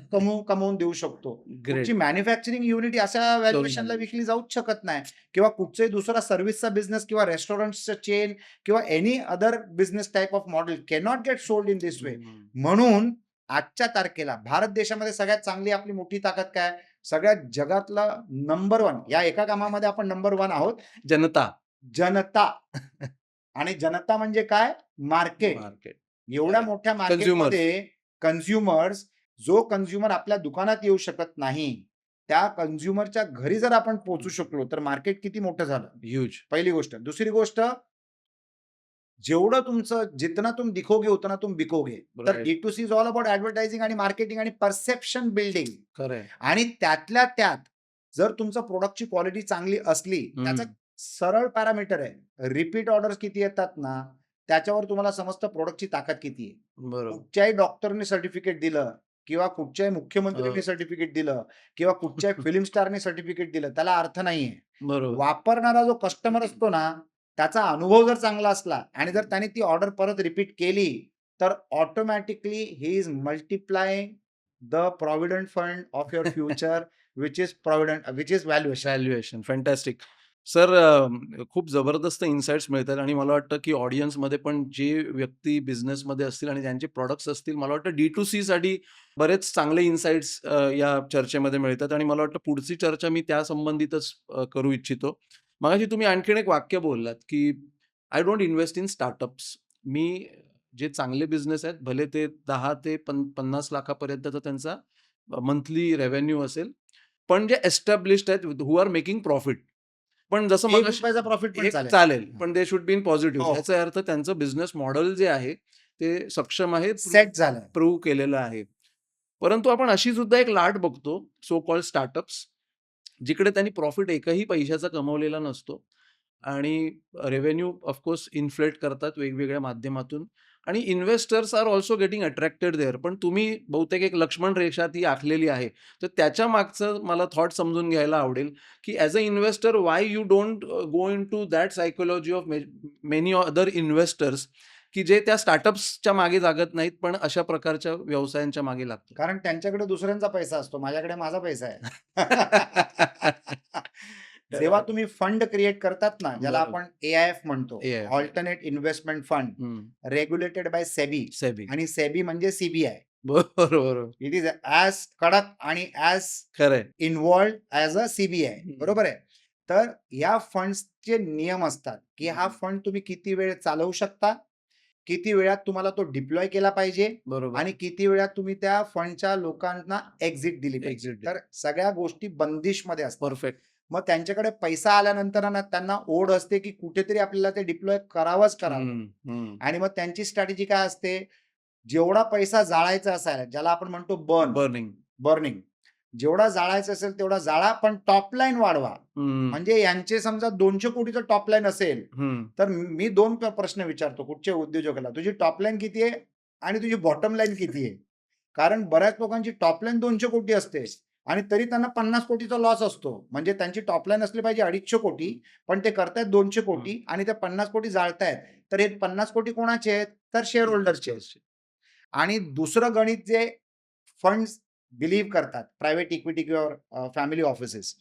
कमवून देऊ शकतो? कुठची मॅन्युफॅक्चरिंग युनिट अशा व्हॅल्युएशनला विकली जाऊच शकत नाही, किंवा कुठचाही दुसरा सर्व्हिसचा बिझनेस किंवा रेस्टॉरंटचं चेन किंवा any other business type of model cannot get sold in this way. म्हणून आजच्या तारखेला भारत देशामध्ये सगळ्यात चांगली आपली मोठी ताकद काय? सगळ्यात जगातला नंबर 1, या एका कामामध्ये आपण नंबर 1 आहोत. जनता. आणि जनता म्हणजे काय? मार्केट. एवढ्या मोठ्या मार्केटमध्ये कन्झ्युमर्स, जो कन्झ्युमर आपल्या दुकानात येऊ शकत नाही, त्या कन्झ्युमरच्या घरी जर आपण पोहोचू शकलो, तर मार्केट किती मोठं झालं. ह्यूज. पहिली गोष्ट. दुसरी गोष्ट, जेवढं तुमचं जितना तुम दिखोगे उतना तुम बिकोगे. तर D2C is all about advertising आणि मार्केटिंग आणि परसेप्शन बिल्डिंग. खरंय. आणि त्यातल्या त्यात जर तुमचं प्रोडक्टची क्वालिटी चांगली असली, त्याचा सरळ पॅरामीटर आहे, रिपीट ऑर्डर्स किती येतात ना, त्याच्यावर तुम्हाला समजतं प्रोडक्टची ताकद किती आहे. बरोबर. कुठच्याही डॉक्टरने सर्टिफिकेट दिलं किंवा कुठच्याही मुख्यमंत्र्यांनी सर्टिफिकेट दिलं किंवा कुठच्याही फिल्म स्टारने सर्टिफिकेट दिलं, त्याला अर्थ नाहीये. बरोबर. वापरणारा जो कस्टमर असतो ना, त्याचा अनुभव जर चांगला असला आणि जर त्याने ती ऑर्डर परत रिपीट केली, तर automatically he is multiplying the provident fund of your future which is valuation. Fantastic. Sir, खूप जबरदस्त इन्साइट्स मिळतात आणि मला वाटतं की ऑडियन्समध्ये पण जे व्यक्ती बिझनेसमध्ये असतील आणि ज्यांचे प्रॉडक्ट्स असतील, मला वाटतं D2C साठी बरेच चांगले इन्साइट्स या चर्चेमध्ये मिळतात आणि मला वाटतं पुढची चर्चा मी त्या संबंधितच करू इच्छितो. मगाशी तुम्ही आणखीन एक वाक्य बोललात की I don't invest in startups. मी जे चांगले बिझनेस आहेत, भले ते 10 ते 50 लाखापर्यंतचा त्यांचा मंथली रेव्हेन्यू असेल, पण जे एस्टॅब्लिश्ड आहेत, हु आर मेकिंग प्रॉफिट. पण जसं ₹1 रुपयाचा प्रॉफिट पण चालेल, पण they should be in positive. याचा अर्थ त्यांचं बिझनेस मॉडेल जे आहे ते सक्षम आहे, सेट झालं, प्रूव्ह केलेलं आहे. परंतु आपण अशी सुद्धा एक लाट बघतो, सो कॉल्ड स्टार्टअप्स, जिकडे त्यांनी प्रॉफिट एकही पैशाचा कमवलेला नसतो आणि रेव्हेन्यू ऑफकोर्स इन्फ्लेट करतात वेगवेगळ्या माध्यमातून आणि investors are also getting attracted there. पण तुम्ही बहुतेक एक लक्ष्मण रेषा ती आखलेली आहे, तर त्याच्या मागचं मला थॉट समजून घ्यायला आवडेल की as a investor, why you don't go into that psychology of many other investors, की जे त्या स्टार्टअप्सच्या मागे लागत नाहीत, पण अशा प्रकारच्या व्यवसायांच्या मागे लागतात. कारण त्यांच्याकडे दुसऱ्यांचा पैसा असतो, माझ्याकडे माझा पैसा आहे. जेव्हा तुम्ही फंड क्रिएट करतात ना, ज्याला बरोबर. आपण AIF म्हणतो, AIF. Alternate investment fund, regulated by SEBI, SEBI. आणि सेबी म्हणजे CBI. बरोबर. इट इज ॲज कडक आणि ॲज खरंय. Involved as a CBI. Hmm. बरोबर आहे. तर या फंड्सचे नियम असतात, की हा हम्म. फंड तुम्ही किती वेळ चालवू शकता, किती वेळात तुम्हाला तो डिप्लॉय केला पाहिजे, बरोबर. आणि किती वेळात तुम्ही त्या फंडच्या लोकांना एक्झिट दिली पाहिजे. Exit तर सगळ्या गोष्टी बंदिशमध्ये असतात. परफेक्ट. मग त्यांच्याकडे पैसा आल्यानंतर ना त्यांना ओढ असते, की कुठेतरी आपल्याला ते डिप्लॉय करावंच करावं. आणि मग त्यांची स्ट्रॅटेजी काय असते, जेवढा पैसा जाळायचा असायला, ज्याला आपण म्हणतो बर्निंग, जेवढा जाळायचा असेल तेवढा जाळा, पण टॉप लाईन वाढवा. म्हणजे यांचे समजा 200 कोटीचं टॉप लाईन असेल, तर मी 2 प्रश्न विचारतो कुठच्या उद्योजकाला, तुझी टॉप लाईन किती आहे आणि तुझी बॉटम लाईन किती आहे? कारण बऱ्याच लोकांची टॉप लाईन 200 कोटी असते आणि तरी त्यांना 50 कोटीचा लॉस असतो. म्हणजे त्यांची टॉप लाईन असली पाहिजे 250 कोटी, पण ते करतायत 200 कोटी आणि ते 50 कोटी जाळतायत. तर हे 50 कोटी कोणाचे आहेत? तर शेअर होल्डरचे आहेत. आणि दुसरं गणित जे फंड्स बिलीव्ह करतात, प्रायव्हेट इक्विटी किंवा फॅमिली ऑफिसेस,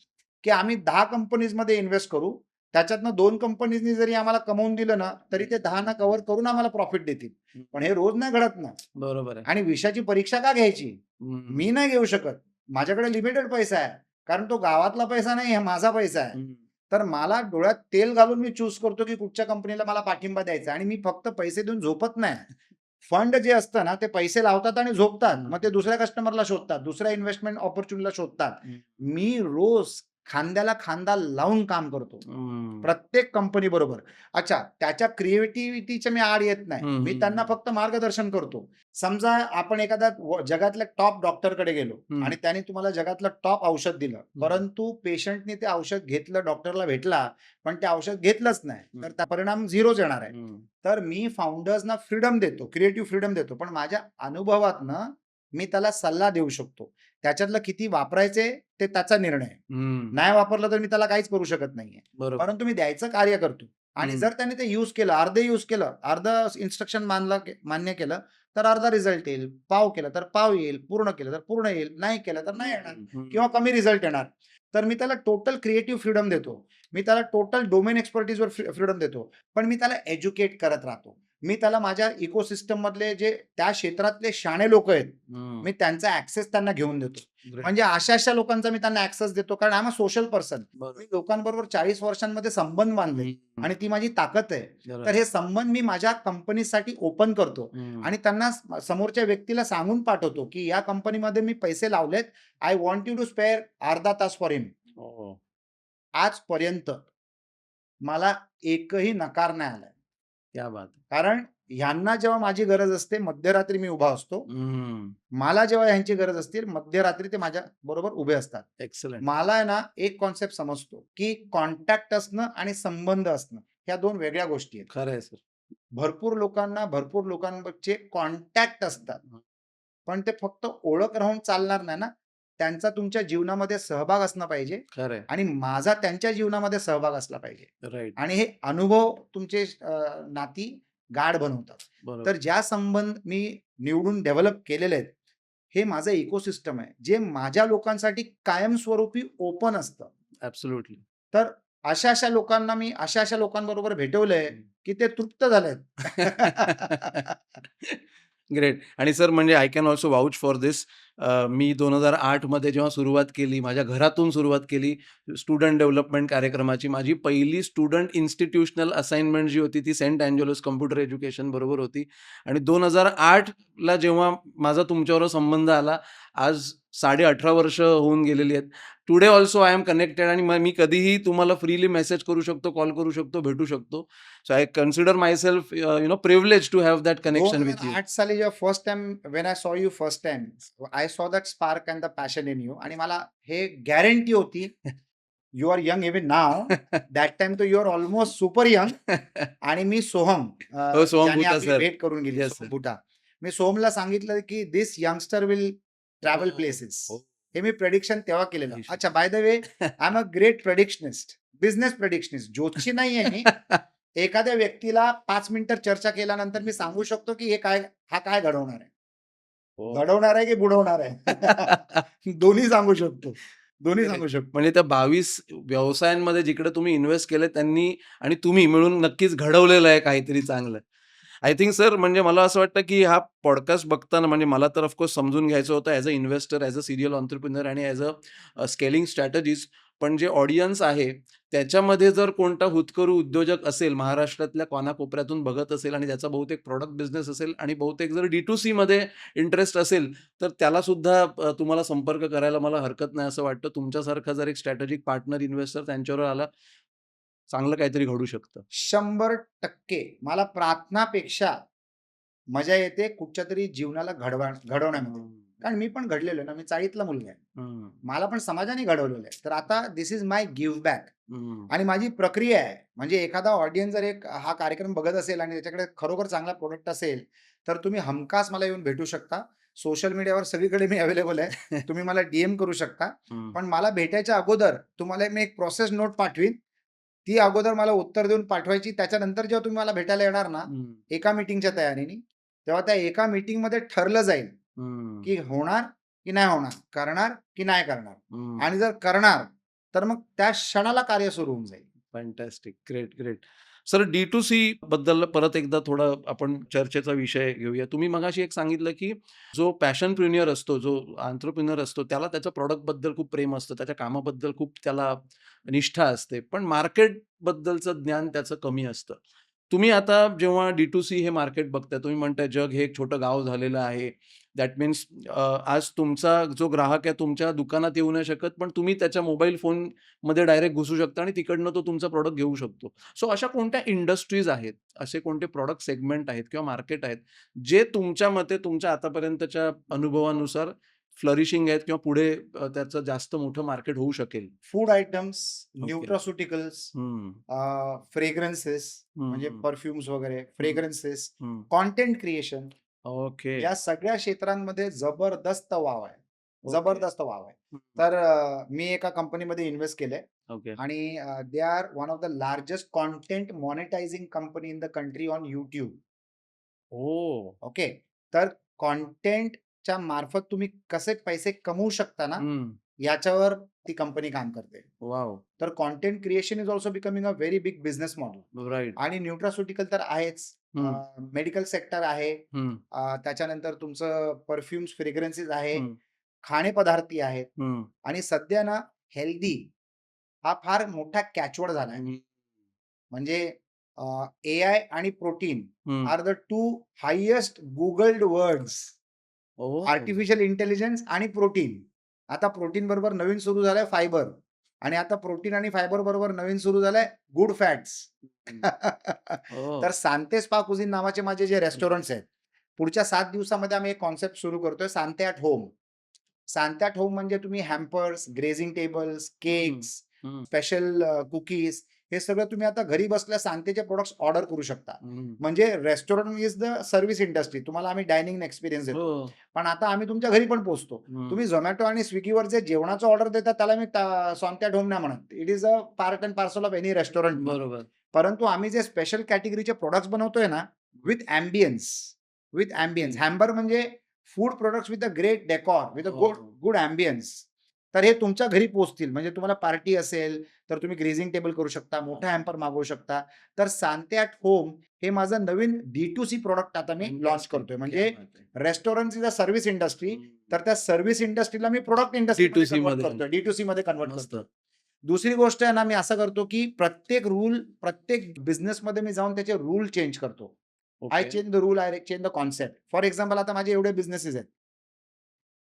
की आम्ही 10 कंपनीजमध्ये इन्व्हेस्ट करू, त्याच्यातनं 2 कंपनीजनी जरी आम्हाला कमवून दिलं ना, तरी ते 10 ना कव्हर करून आम्हाला प्रॉफिट देतील. पण हे रोज नाही घडत ना. बरोबर आहे. आणि विषयाची परीक्षा का घ्यायची? मी नाही घेऊ शकत. माझ्याकडे लिमिटेड पैसा आहे. कारण तो गावातला पैसा नाही, हा माझा पैसा आहे. तर मला डोळ्यात तेल घालून मी चूज करतो, की कुठच्या कंपनीला मला पाठिंबा द्यायचा. आणि मी फक्त पैसे देऊन झोपत नाही. फंड जे असतं ना, ते पैसे लावतात आणि झोपतात. मग ते दुसऱ्या कस्टमरला शोधतात, दुसऱ्या इन्व्हेस्टमेंट ऑपॉर्च्युनिटीला शोधतात. मी रोज खांद्याला खांदा लावून काम करतो प्रत्येक कंपनी बरोबर. अच्छा, त्याच्या क्रिएटिव्हिटीच्या मी आड येत नाही. मी त्यांना फक्त मार्गदर्शन करतो. समजा आपण एखाद्या जगातल्या टॉप डॉक्टरकडे गेलो आणि त्याने तुम्हाला जगातलं टॉप औषध दिलं, परंतु पेशंटने ते औषध घेतलं, डॉक्टरला भेटला, पण ते औषध घेतलंच नाही, तर त्या परिणाम झिरोच येणार आहे. तर मी फाउंडर्सना फ्रीडम देतो, क्रिएटिव्ह फ्रीडम देतो, पण माझ्या अनुभवातनं मी त्याला सल्ला देऊ शकतो. त्याच्यातलं किती वापरायचे ते त्याचा निर्णय. नाही वापरलं तर मी त्याला काहीच करू शकत नाहीये. परंतु मी द्यायचं कार्य करतो. आणि जर त्याने ते यूज केलं, अर्धे यूज केलं, अर्ध इन्स्ट्रक्शन मान्य केलं, तर अर्धा रिझल्ट येईल. पाव केलं तर पाव येईल, पूर्ण केलं तर पूर्ण येईल, नाही केलं तर नाही येणार किंवा कमी रिझल्ट येणार. तर मी त्याला टोटल क्रिएटिव्ह फ्रीडम देतो. मी त्याला टोटल डोमेन एक्सपर्टीजवर फ्रीडम देतो. पण मी त्याला एज्युकेट करत राहतो. मी त्याला माझ्या इकोसिस्टम मधले जे त्या क्षेत्रातले शाणे लोक आहेत, मी त्यांचा ऍक्सेस त्यांना घेऊन देतो. म्हणजे अशा लोकांचा मी त्यांना ऍक्सेस देतो, कारण I am a social person. मी लोकांबरोबर 40 वर्षांमध्ये संबंध बांधले आणि ती माझी ताकद आहे. तर हे संबंध मी माझ्या कंपनीसाठी ओपन करतो आणि त्यांना समोरच्या व्यक्तीला सांगून पाठवतो, की या कंपनीमध्ये मी पैसे लावलेत, I want you to spare अर्धा तास फॉर हिम. आजपर्यंत मला एकही नकार नाही आलाय. क्या बात. कारण ह्यांना जेव्हा माझी गरज असते, मध्यरात्री मी उभा असतो. मला जेव्हा ह्यांची गरज असते, मध्यरात्री ते माझ्या बरोबर उभे असतात. एक्सलंट. मला आहे ना एक कॉन्सेप्ट समजतो, की कॉन्टॅक्ट असणं आणि संबंध असणं ह्या 2 वेगळ्या गोष्टी आहेत. खरं आहे सर. भरपूर लोकांचे कॉन्टॅक्ट असतात, पण ते फक्त ओळख राहून चालणार नाही ना. त्यांचा तुमच्या जीवनामध्ये सहभाग असणं पाहिजे खरं आहे. आणि माझा त्यांच्या जीवनामध्ये सहभाग असला पाहिजे. राईट. आणि हे अनुभव तुमचे नाती गाढ बनवतात. बरोबर. तर ज्या संबंध मी निवडून डेव्हलप केलेले आहेत, हे माझं इकोसिस्टम आहे, जे माझ्या लोकांसाठी कायमस्वरूपी ओपन असतं. ॲब्सोल्युटली. तर अशा लोकांना मी अशा लोकांबरोबर भेटवलंय, की ते तृप्त झालेत. ग्रेट. आणि सर म्हणजे I can also vouch for this. मी 2008 मध्ये जेव्हा सुरुवात केली, माझ्या घरातून सुरुवात केली स्टुडंट डेव्हलपमेंट कार्यक्रमाची. माझी पहिली स्टुडंट इन्स्टिट्यूशनल असाइनमेंट जी होती ती सेंट अँजेलोस कम्प्युटर एज्युकेशन बरोबर होती. आणि 2008ला जेव्हा माझा तुमच्याबरोबर संबंध आला, आज 18.5 वर्ष होऊन गेलेली आहेत. Today also I am connected आणि मी कधीही तुम्हाला फ्रीली मेसेज करू शकतो, कॉल करू शकतो, भेटू शकतो. So I consider myself privilege to have that connection with you. 2008 साली जेव्हा first time when I saw you first time, I saw that spark and the passion in you. आणि मला हे गॅरंटी होती, you are young even now, that time तो you are almost super young. आणि मी सोहम, सोहम ज्याने भुता आपली सर. भेट करून गेली, Yes, सोहम sir. भुटा. मी सोहमला सांगितलं, की this youngster will travel places. हो. हे मी प्रेडिक्शन तेव्हा केलेलं. Yes. अच्छा, by the way, I am a great predictionist, business predictionist. ज्योतिषी नाहीये मी, एखाद्या व्यक्तीला 5 मिनिटं चर्चा केल्यानंतर मी सांगू शकतो, की हा काय घडवणार आहे? हो. घडवणार आहे की बुडवणार आहे? दोन्ही सांगू शकतो. दोन्ही सांगू शकतो. म्हणजे त्या 22 व्यवसायांमध्ये जिकडे तुम्ही इन्व्हेस्ट केले त्यांनी आणि तुम्ही मिळून नक्कीच घडवलेलं आहे काहीतरी चांगलं. आय थिंक सर म्हणजे मला असं वाटतं, की हा पॉडकास्ट बघताना म्हणजे मला तर ऑफकोर्स समजून घ्यायचं होतं as a investor, as a serial entrepreneur आणि ॲज अ स्केलिंग स्ट्रॅटेजिस्ट. पण जे ऑडियन्स आहे त्याच्यामध्ये जर कोणता हुतकरू उद्योजक असेल, महाराष्ट्रातल्या कानाकोपऱ्यातून बघत असेल आणि त्याचा बहुतेक प्रॉडक्ट बिझनेस असेल आणि बहुतेक जर D2C मध्ये इंटरेस्ट असेल, तर त्याला सुद्धा तुम्हाला संपर्क करायला मला हरकत नाही असं वाटतं. तुमच्यासारखा जर एक स्ट्रॅटेजिक पार्टनर इन्व्हेस्टर त्यांच्यावर आला, चांगलं काहीतरी घडू शकतं. 100% मला प्रार्थनापेक्षा मजा येते कुठच्यातरी जीवनाला घडवण्यामध्ये. कारण मी पण घडलेलो आहे ना, मी 40तला मुलगा आहे. हं, मला पण समाजाने घडवलेलं आहे. तर आता this is my give back हं. आणि माझी प्रक्रिया आहे. म्हणजे एखादा ऑडियन्स जर हा कार्यक्रम बघत असेल आणि त्याच्याकडे खरोखर चांगला प्रॉडक्ट असेल, तर तुम्ही हमखास मला येऊन भेटू शकता. सोशल मीडियावर सगळीकडे मी अवेलेबल आहे. तुम्ही मला DM करू शकता. हं. पण मला भेटायच्या अगोदर तुम्हाला मी एक प्रोसेस नोट पाठवीन. ती अगोदर मला उत्तर देऊन पाठवायची. त्याच्यानंतर जेव्हा तुम्ही मला भेटायला येणार ना, हं, एका मीटिंगच्या तयारीने, तेव्हा त्या एका मीटिंगमध्ये ठरलं जाईल, हं, की होणार की नाही होणार, करणार की नाही करणार हं. आणि जर करणार, तर मग त्या क्षणाला कार्य सुरू होऊन जाईल. Fantastic. Great, great. Sir D2C बद्दल परत एकदा थोडं आपण चर्चेचा विषय घेऊया. तुम्ही मगाशी एक सांगितलं, की जो पॅशनप्रेन्युअर असतो, जो एंटरप्रेन्युअर असतो, त्याला त्याच्या प्रॉडक्टबद्दल खूप प्रेम असतं, त्याच्या कामाबद्दल खूप त्याला निष्ठा असते. पण मार्केटबद्दलचं ज्ञान त्याचं कमी असतं. तुम्ही आता जेव्हा D2C हे मार्केट बघताय, तुम्ही म्हणताय जग हे एक छोटं गाव झालेलं आहे. दॅट मीन्स आज तुमचा जो ग्राहक आहे तुमच्या दुकानात येऊ नाही शकत, पण तुम्ही त्याच्या मोबाईल फोनमध्ये डायरेक्ट घुसू शकता आणि तिकडनं तो तुमचा प्रॉडक्ट घेऊ शकतो. सो अशा कोणत्या इंडस्ट्रीज आहेत, असे कोणते प्रॉडक्ट सेगमेंट आहेत किंवा मार्केट आहेत, जे तुमच्या मते तुमच्या आतापर्यंतच्या अनुभवानुसार फ्लरिशिंग आहेत किंवा पुढे त्याचं जास्त मोठं मार्केट होऊ शकेल? Food items, okay. न्यूट्रास्युटिकल्स, हं, फ्रेग्रन्सेस म्हणजे हं, परफ्यूम्स वगैरे, फ्रेग्रन्सेस, हं. कंटेंट क्रिएशन ओके, या सगळ्या क्षेत्रांमध्ये जबरदस्त वाव आहे. ओके. जबरदस्त वाव आहे. हं, तर मी एका कंपनीमध्ये इन्व्हेस्ट केलंय ओके. आणि they are one of the largest content monetising company in the country on YouTube. Oh! Okay. तर कंटेंटच्या मार्फत तुम्ही कसे पैसे कमवू शकता ना, हं. याच्यावर ती कंपनी काम करते. वॉव! तर content creation is also becoming a very big business model right. आणि न्यूट्रास्युटिकल तर आहेच. हं, मेडिकल सेक्टर आहे. हं, त्याच्यानंतर तुमचं परफ्यूम्स, फ्रेग्रन्सेस आहे. हं, खाणेपदार्थ आहेत हं, आणि सध्या ना हेल्दी हा फार मोठा कॅचवर्ड झालाय. हं, म्हणजे एआय आणि प्रोटीन हं. Are the 2 highest googled words. Oh! Artificial intelligence आणि प्रोटीन. आता प्रोटीन बरोबर नवीन सुरू झालंय फायबर आणि आता प्रोटीन आणि फायबर बरोबर नवीन सुरू झालंय गुड फॅट्स. हं. तर ओह! सांते स्पा कुझिन नावाचे माझे जे रेस्टॉरंट्स आहेत, पुढच्या 7 दिवसामध्ये आम्ही एक कॉन्सेप्ट सुरू करतोय सांते ॲट होम. सांते ॲट होम म्हणजे तुम्ही हॅम्पर्स, ग्रेझिंग टेबल्स, हं, केक्स, हं, स्पेशल कुकीज हे सगळं तुम्ही आता घरी बसल्या सांतेचे प्रॉडक्ट्स ऑर्डर करू शकता. हं. म्हणजे restaurant is the service industry. तुम्हाला आम्ही डायनिंग एक्सपिरियन्स देतो. हो. पण आता आम्ही तुमच्या घरी पण पोहोचतो. हं. तुम्ही Zomato आणि Swiggyवर जे जेवणाचं ऑर्डर देता त्याला मी सांते ॲट होम नाही म्हणत. It is a part and parcel of any restaurant. बरोबर. परंतु आम्ही जे स्पेशल कॅटेगरीचे प्रॉडक्ट्स बनवतोय ना, विथ अँबियन्स. हॅम्बर म्हणजे food products with a great decor, with a good हो. Good ambience. तर हे तुमच्या घरी पोहोचतील. म्हणजे तुम्हाला पार्टी असेल, तर तुम्ही ग्रेझिंग टेबल करू शकता, मोठा हॅम्पर मागवू शकता. तर सांते ॲट होम हे माझं नवीन D2C प्रॉडक्ट आता मी लॉन्च करतोय. म्हणजे क्या बात है! Restaurant is a service industry. हं. तर त्या सर्व्हिस इंडस्ट्रीला मी प्रॉडक्ट इंडस्ट्रीमध्ये D2C कन्व्हर्ट मध्ये. करतोय. D2C मध्ये कन्व्हर्ट मस्त. करतोय. दुसरी गोष्ट आहे ना, मी असं करतो, की प्रत्येक बिझनेसमध्ये मी जाऊन त्याचे रूल चेंज करतो. I okay. Change the rule, I change the concept. For example आता माझे एवढे बिझनेसेस आहेत.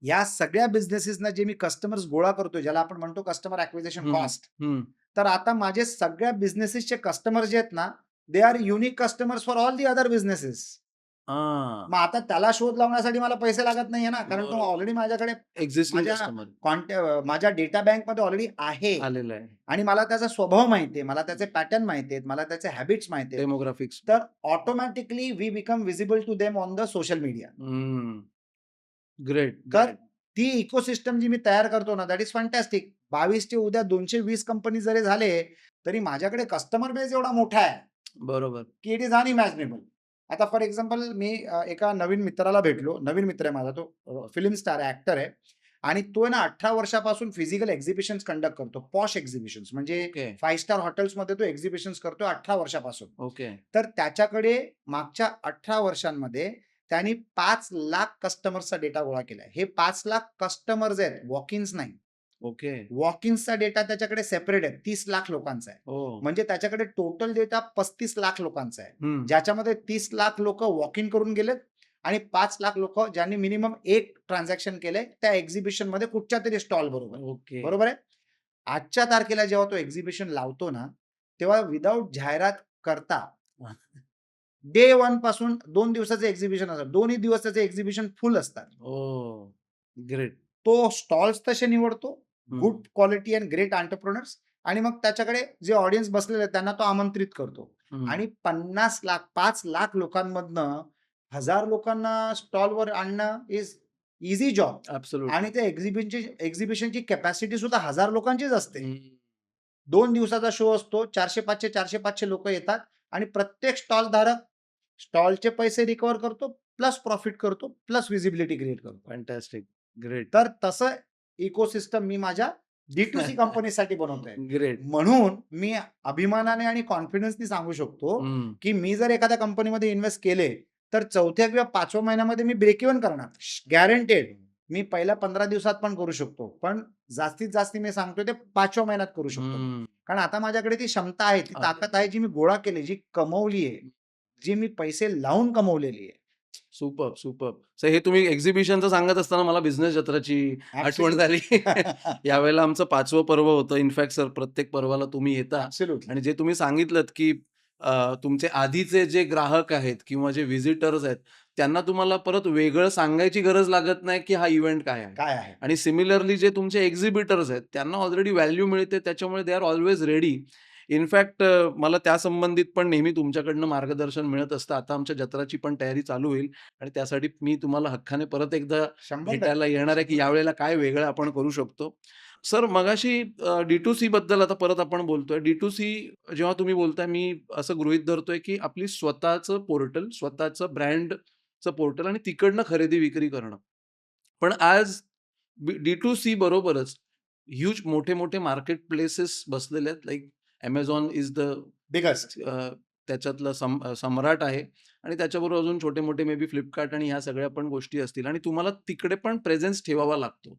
या सगळ्या बिझनेसेसना जे मी कस्टमर्स गोळा करतोय, ज्याला आपण म्हणतो कस्टमर ॲक्विजिशन हं, कॉस्ट. हं. तर आता माझे सगळ्या बिझनेसेसचे कस्टमर्स जे आहेत ना, they are unique customers for all the other businesses. हां. मग आता त्याला शोध लावण्यासाठी मला पैसे लागत नाहीये ना, कारण तो बरोबर. ऑलरेडी माझ्याकडे एक्झिस्टिंग माझ्या कस्टमर माझ्या डेटा बँकमध्ये ऑलरेडी आहे आलेलं आहे. आणि मला त्याचा स्वभाव माहिती आहे, मला त्याचे पॅटर्न माहिती आहेत, मला त्याचे हॅबिट्स माहिती आहेत. डेमोग्राफिक्स. तर automatically we become visible to them on the social media. Hmm. Great, तर ग्रेट. ती इकोसिस्टम जी मी तयार करतो ना, दॅट इज फॅन्टास्टिक. 22 चे उद्या 220 कंपनी जरी झाले, तरी माझ्याकडे कस्टमर बेस एवढा मोठा आहे. बरोबर. की इट इज अनइमॅजिनेबल. आता फॉर एक्झाम्पल मी एका नवीन मित्राला भेटलो. नवीन मित्र आहे माझा तो फिल्म स्टार आहे, ॲक्टर आहे आणि तो आहे ना 18 वर्षापासून फिजिकल एक्झिबिशन्स कंडक्ट करतो. पॉश एक्झिबिशन्स म्हणजे ओके, 5 स्टार हॉटेल्समध्ये तो एक्झिबिशन्स करतोय 18 वर्षापासून. ओके. तर त्याच्याकडे मागच्या 18 वर्षांमध्ये त्यांनी 5,00,000 कस्टमर्सचा डेटा गोळा केलाय. हे 5,00,000 कस्टमर्स आहेत, वॉक-इन्स नाही. ओके. वॉक-इन्सचा डेटा त्याच्याकडे सेपरेट आहे. 30,00,000 लोकांचा आहे. हो. म्हणजे त्याच्याकडे टोटल डेटा 35,00,000 लोकांचा आहे. हं. ज्याच्यामध्ये 30,00,000 लोकं वॉक इन करून गेलेत आणि 5,00,000 लोकं ज्यांनी मिनिमम एक ट्रान्झॅक्शन केलंय त्या एक्झिबिशनमध्ये कुठच्यातरी स्टॉल बरोबर. ओके. बरोबर आहे? आजच्या तारखेला जेव्हा तो एक्झिबिशन लावतो ना, तेव्हा विदाऊट जाहिरात करता डे 1 पासून 2 दिवसाचं एक्झिबिशन असतं. दोन्ही दिवस त्याचे एक्झिबिशन फुल असतात. ओह! ग्रेट. तो स्टॉल्स तसे निवडतो, हं. Good quality and great entrepreneurs आणि मग त्याच्याकडे जे ऑडियन्स बसलेले आहेत त्यांना तो आमंत्रित करतो. हं. आणि 50,00,000 5,00,000 लोकांमधनं 1,000 लोकांना स्टॉलवर आणणं इज ईझी जॉब. ॲब्सोल्युटली. आणि त्या एक्झिबिशनची कॅपॅसिटी सुद्धा 1,000 लोकांचीच असते. हं. 2 दिवसाचा शो असतो. 400-500 लोकं येतात आणि प्रत्येक स्टॉल धारक स्टॉलचे पैसे रिकव्हर करतो, प्लस प्रॉफिट करतो, प्लस व्हिजिबिलिटी क्रिएट करतो. फॅन्टास्टिक. ग्रेट. तर तसं इकोसिस्टम मी माझ्या D2C कंपनीसाठी बनवतोय. ग्रेट. म्हणून मी अभिमानाने आणि कॉन्फिडन्सनी सांगू शकतो, हं. की मी जर एखाद्या कंपनीमध्ये इन्व्हेस्ट केले, तर 4थ्या किंवा 5व्या महिन्यामध्ये मी ब्रेक इव्हन करणार. गॅरंटेड. मी पहिल्या 15 दिवसात पण करू शकतो. पण जास्तीत जास्त मी सांगतोय ते 5व्या महिन्यात करू शकतो. हं. कारण आता माझ्याकडे ती क्षमता आहे, ती आहे. ताकद आहे, जी मी गोळा केली, जी कमवली आहे, जी मी पैसे लावून कमवलेली आहे. Superb, superb. सो हे तुम्ही एक्झिबिशनचं सांगत असताना मला बिझनेस जत्राची आठवण झाली. यावेळेला आमचं 5वं पर्व होतं. इनफॅक्ट सर प्रत्येक पर्वाला तुम्ही येता ॲब्सोल्युटली. आणि जे तुम्ही सांगितलत, की तुमचे आधीचे जे ग्राहक आहेत किंवा जे व्हिजिटर्स आहेत, त्यांना तुम्हाला परत वेगळं सांगायची गरज लागत नाही, की हा इव्हेंट काय आहे. काय आहे? आणि सिमिलरली जे तुमचे एक्झिबिटर्स आहेत, त्यांना ऑलरेडी व्हॅल्यू मिळते. त्याच्यामुळे they are always ready. In fact मला त्या संबंधित पण नेहमी तुमच्याकडनं मार्गदर्शन मिळत असतं. आता आमच्या जत्राची पण तयारी चालू होईल आणि त्यासाठी मी तुम्हाला हक्काने परत एकदा 100% भेटायला येणार आहे, की 100% यावेळेला काय वेगळं आपण करू शकतो. सर मगाशी D2C बद्दल आता परत आपण बोलतोय. D2C जेव्हा तुम्ही बोलताय, मी असं गृहीत धरतोय, की आपली स्वतःचं पोर्टल, स्वतःचं ब्रँडचं पोर्टल आणि तिकडनं खरेदी विक्री करणं. पण आज D2C बरोबरच ह्यूज मोठे-मोठे मार्केट प्लेसेस बसलेले आहेत. Like Amazon is the biggest. त्याच्यातलं सम्राट आहे आणि त्याच्याबरोबर अजून छोटे-मोठे मे बी Flipkart आणि ह्या सगळ्या पण गोष्टी असतील आणि तुम्हाला तिकडे पण प्रेझेन्स ठेवावा लागतो.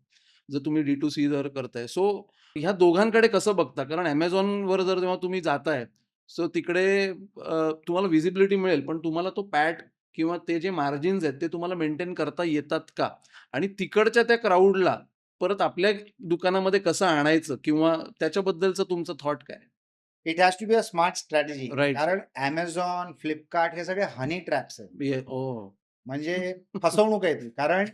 जर तुम्ही D2C जर करताय. सो ह्या दोघांकडे कसं बघता? कारण Amazonवर जर जेव्हा तुम्ही जाताय, सो तिकडे तुम्हाला व्हिजिबिलिटी मिळेल, पण तुम्हाला तो पॅट किंवा ते जे मार्जिन्स आहेत, ते तुम्हाला मेंटेन करता येतात का? आणि तिकडच्या त्या क्राउडला परत आपल्या दुकानामध्ये कसं आणायचं किंवा त्याच्याबद्दलचं तुमचं थॉट काय? It has to be a smart strategy. Right. कारण Amazon, Flipkart हे सगळे हनी ट्रॅप्स आहेत. ओह! म्हणजे फसवणूक आहे ती. कारण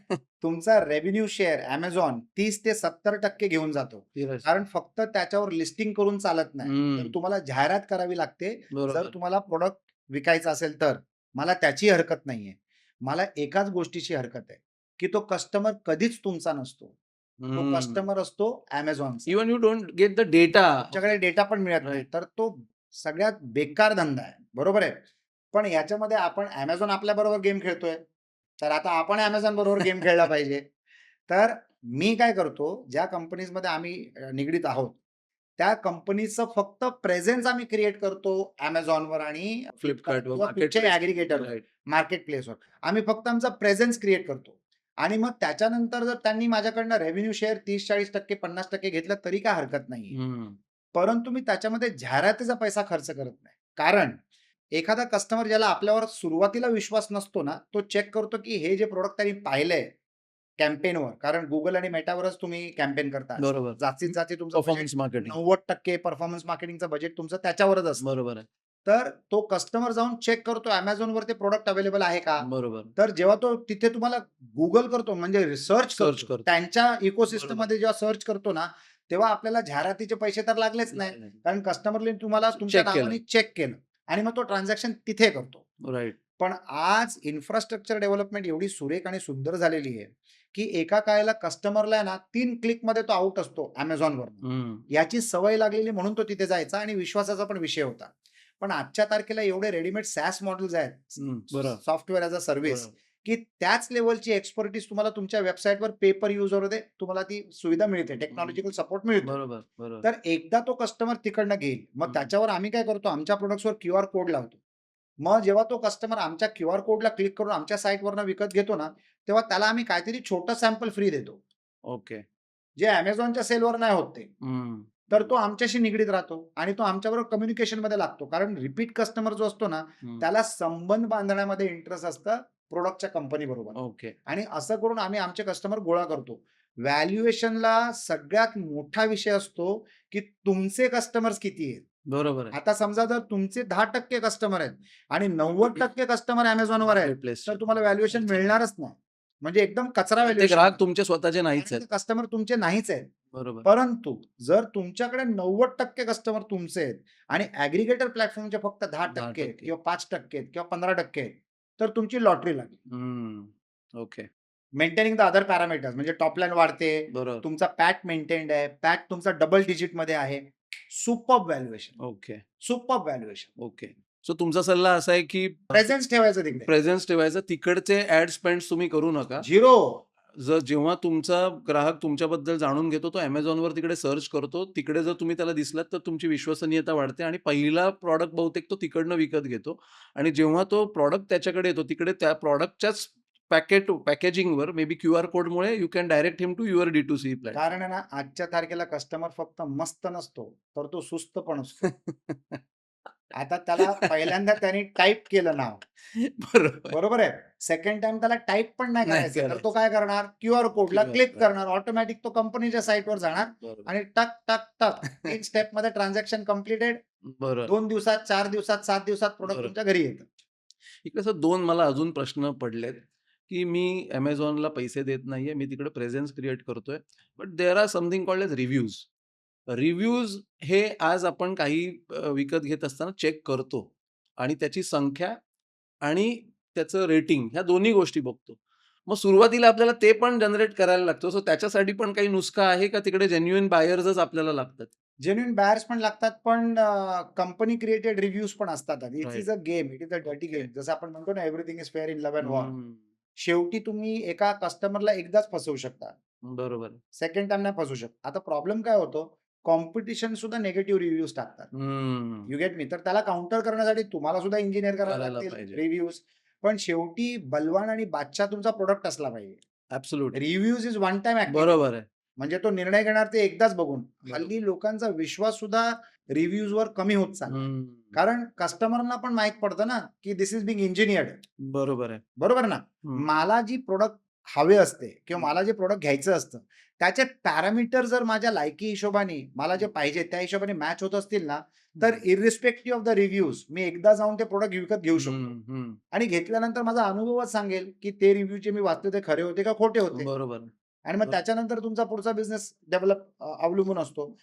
तुमचा रेव्हेन्यू शेअर Amazon 30 ते 70% घेऊन जातो. येस. कारण फक्त त्याच्यावर लिस्टिंग करून चालत नाही. तर हं. तुम्हाला जाहिरात करावी लागते. जर बरोबर. तुम्हाला प्रॉडक्ट विकायचं असेल तर. मला त्याची हरकत नाहीये. मला एकाच गोष्टीची हरकत आहे, की तो कस्टमर कधीच तुमचा नसतो. तो हं. कस्टमर असतो Amazonचा. Even you don't get the data. तुमच्याकडे डेटा पण मिळत नाही. राइट. तर तो सगळ्यात बेकार धंदा आहे. बरोबर आहे. पण याच्यामध्ये आपण Amazon आपल्याबरोबर गेम खेळतोय. तर आता आपण Amazon बरोबर गेम खेळला पाहिजे. तर मी काय करतो, ज्या कंपनीजमध्ये आम्ही निगडीत आहोत, त्या कंपनीचं फक्त प्रेझेन्स आम्ही क्रिएट करतो Amazonवर आणि Flipkart Flipkartवर किंवा मार्केट कुठच्याही प्लेस. ॲग्रीगेटरवर, राइट. मार्केट प्लेसवर. आम्ही फक्त आमचा प्रेझेन्स क्रिएट करतो. आणि मग त्याच्यानंतर जर त्यांनी माझ्याकडनं रेव्हेन्यू शेअर 30-40%, 50% घेतलं तरी काही हरकत नाहीये. हं. परंतु मी त्याच्यामध्ये जाहिरातीचा पैसा खर्च करत नाही. कारण एखादा कस्टमर ज्याला आपल्यावर सुरुवातीला विश्वास नसतो ना, तो चेक करतो, की हे जे प्रॉडक्ट त्यांनी पाहिलंय कॅम्पेनवर. कारण Google आणि Metaवरच तुम्ही कॅम्पेन करता. बरोबर. जास्तीत जास्त तुमचं बजेट परफॉर्मन्स मार्केटिंग. 90% परफॉर्मन्स मार्केटिंगचं बजेट तुमचं त्याच्यावरच असतं. बरोबर आहे. तर तो कस्टमर जाऊन चेक करतो Amazonवर ते प्रॉडक्ट अवेलेबल आहे का? बरोबर. तर जेव्हा तो तिथे तुम्हाला Google करतो म्हणजे रिसर्च सर्च करतो. करतो. त्यांच्या इकोसिस्टममध्ये जेव्हा सर्च करतो ना, तेव्हा आपल्याला जाहिरातीचे पैसे तर लागलेच नाही. कारण कस्टमरने तुम्हाला तुमच्या चेक केलं. नावाने चेक केलं आणि मग तो ट्रान्झॅक्शन तिथे करतो. राइट. पण आज इन्फ्रास्ट्रक्चर डेव्हलपमेंट एवढी सुरेख आणि सुंदर झालेली आहे, की एका काळाला कस्टमरला आहे ना 3 क्लिकमध्ये तो आउट असतो Amazonवर. हं. याची सवय लागलेली म्हणून तो तिथे जायचा आणि विश्वासाचा पण विषय होता. पण आजच्या तारखेला एवढे रेडीमेड सॅस मॉडेल्स आहेत, बरं. सॉफ्टवेअर ॲज अ सर्व्हिस, बरोबर. की त्याच लेव्हलची एक्सपर्टीज तुम्हाला तुमच्या वेबसाईटवर पे पर यूजरमध्ये तुम्हाला ती सुविधा मिळते. टेक्नॉलॉजिकल सपोर्ट मिळतो. बरोबर, बरोबर. तर एकदा तो कस्टमर तिकडनं घेईल. मग हं. त्याच्यावर आम्ही काय करतो, आमच्या प्रॉडक्ट्सवर क्यूआर कोड लावतो. मग जेव्हा तो कस्टमर आमच्या क्यूआर कोडला क्लिक करून आमच्या साइटवरनं विकत घेतो ना, तेव्हा त्याला आम्ही काहीतरी छोटं सॅम्पल फ्री देतो. ओके. जे Amazonच्या सेलवर नाही होत ते. हं. तर तो आमच्याशी निगडीत राहतो आणि तो आमच्याबरोबर कम्युनिकेशनमध्ये लागतो. कारण रिपीट कस्टमर जो असतो ना, हं. त्याला संबंध बांधण्यामध्ये इंटरेस्ट असतं प्रॉडक्टच्या कंपनीबरोबर. ओके. आणि असं करून आम्ही आमचे कस्टमर गोळा करतो. व्हॅल्युएशनला सगळ्यात मोठा विषय असतो, की तुमचे कस्टमर्स किती आहेत? बरोबर आहे. आता समजा जर तुमचे 10% कस्टमर आहेत आणि 90% कस्टमर Amazonवर आहेत, मार्केटप्लेसचे. तर तुम्हाला व्हॅल्युएशन मिळणारच नाही. म्हणजे एकदम कचरा ते व्हॅल्युएशन. ग्राहक तुमचे स्वतःचे नाहीच आहेत. कस्टमर तुमचे नाहीच आहेत. बरोबर. परंतु जर तुमच्याकडे 90% कस्टमर तुमचे आहेत आणि ॲग्रीगेटर प्लॅटफॉर्मचे फक्त 10% 10% किंवा 5% किंवा 15% आहेत, तर तुमची लॉटरी लागली. Okay. Maintaining the other parameters म्हणजे टॉप लाईन वाढते, बरोबर. तुमचा पॅट मेंटेन्ड आहे, पॅट तुमचा डबल डिजिटमध्ये आहे. Superb valuation, okay. Superb valuation. Okay. So तुमचा सल्ला असा आहे, की प्रेझेन्स ठेवायचं तिकडे. प्रेझेन्स ठेवायचं. तिकडचे ॲड स्पेंड्स तुम्ही करू नका. झिरो. जेव्हा तुमचा ग्राहक तुमच्याबद्दल जाणून घेतो, तो Amazonवर तिकडे सर्च करतो. तिकडे जर तुम्ही त्याला दिसलात, तर तुमची विश्वसनीयता वाढते आणि पहिला प्रॉडक्ट बहुतेक तो तिकडनं विकत घेतो आणि जेव्हा तो प्रॉडक्ट त्याच्याकडे येतो, तिकडे त्या प्रॉडक्टच्याच पॅकेजिंगवर मे बी क्यूआर कोडमुळे you can direct him to your D2C platform. कारण आहे ना, आजच्या तारखेला कस्टमर फक्त मस्त नसतो, तर तो सुस्त पण असतो. आता त्याला पहिल्यांदा त्यांनी टाइप केलं नाव. बरोबर. बरोबर आहे. सेकंड टाईम त्याला टाइप पण नाही नाही करायचं. तर करायचं. तो काय करणार? क्यूआर कोडला QR क्लिक कोड. करणार. ऑटोमॅटिक तो कंपनीच्या साइटवर जाणार बरोबर. आणि टक, टक, टक 3 स्टेपमध्ये ट्रान्झॅक्शन कंप्लीटेड. बरोबर. 2 दिवसात, 4 दिवसात, 7 दिवसात प्रॉडक्ट बरोबर. तुमच्या घरी येतं. इकडे सर 2 मला अजून प्रश्न पडलेत, की मी Amazonला पैसे देत नाहीये. मी तिकडे प्रेझेन्स क्रिएट करतोय. But there are something called as reviews. Reviews हे आज आपण काही विकत घेत असताना चेक करतो आणि त्याची संख्या आणि त्याचं रेटिंग ह्या दोन्ही गोष्टी बघतो. मग सुरुवातीला आपल्याला ते पण जनरेट करायला लागतं. सो त्याच्यासाठी पण काही नुसका आहे का तिकडे जेन्युइन बायर्सच आपल्याला लागतात? जेन्युइन बायर्स पण लागतात, पण कंपनी क्रिएटेड रिव्ह्यूज पण असतात. It right. Is a game. It is a dirty okay. Game. जसं आपण म्हणतो ना, everything is fair in love and war. हं. शेवटी तुम्ही एका कस्टमरला एकदाच फसवू शकता. बरोबर. सेकंड टाईम नाही फसवू शकत. आता प्रॉब्लेम काय होतो, कॉम्पिटिशन सुद्धा निगेटिव्ह रिव्ह्यूज टाकतात. हं. You get me? तर त्याला काउंटर करण्यासाठी तुम्हाला सुद्धा इंजिनिअर करायला करायला लागतील पाहिजे. रिव्ह्यूज. पण शेवटी बलवान आणि बादशाह तुमचा प्रॉडक्ट असला पाहिजे. Absolutely. Reviews is one time activity. बरोबर आहे. म्हणजे तो निर्णय घेणार ते एकदाच बघून. बरोबर. हल्ली लोकांचा विश्वास सुद्धा रिव्ह्यूजवर कमी होत चाललाय. हं. कारण कस्टमरना पण माहीत पडतं ना, की धिस इज बिंग इंजिनिअर्ड. बरोबर आहे. बरोबर ना? हं. मला जी प्रॉडक्ट हवे असते किंवा हं. मला जे प्रॉडक्ट घ्यायचं असतं, त्याचे पॅरामीटर जर माझ्या लायकी हिशोबाने मला जे पाहिजे त्या हिशोबाने मॅच होत असतील ना, तर इर्रिस्पेक्टिव्ह ऑफ द रिव्ह्यूज मी एकदा जाऊन ते प्रॉडक्ट विकत घेऊ शकतो. हं. आणि घेतल्यानंतर माझा अनुभवच सांगेल, की ते रिव्ह्यू जे मी वाचले ते खरे होते का खोटे होते. बरोबर. आणि मग त्याच्यानंतर तुमचा पुढचा बिझनेस डेव्हलप अवलंबून असतो.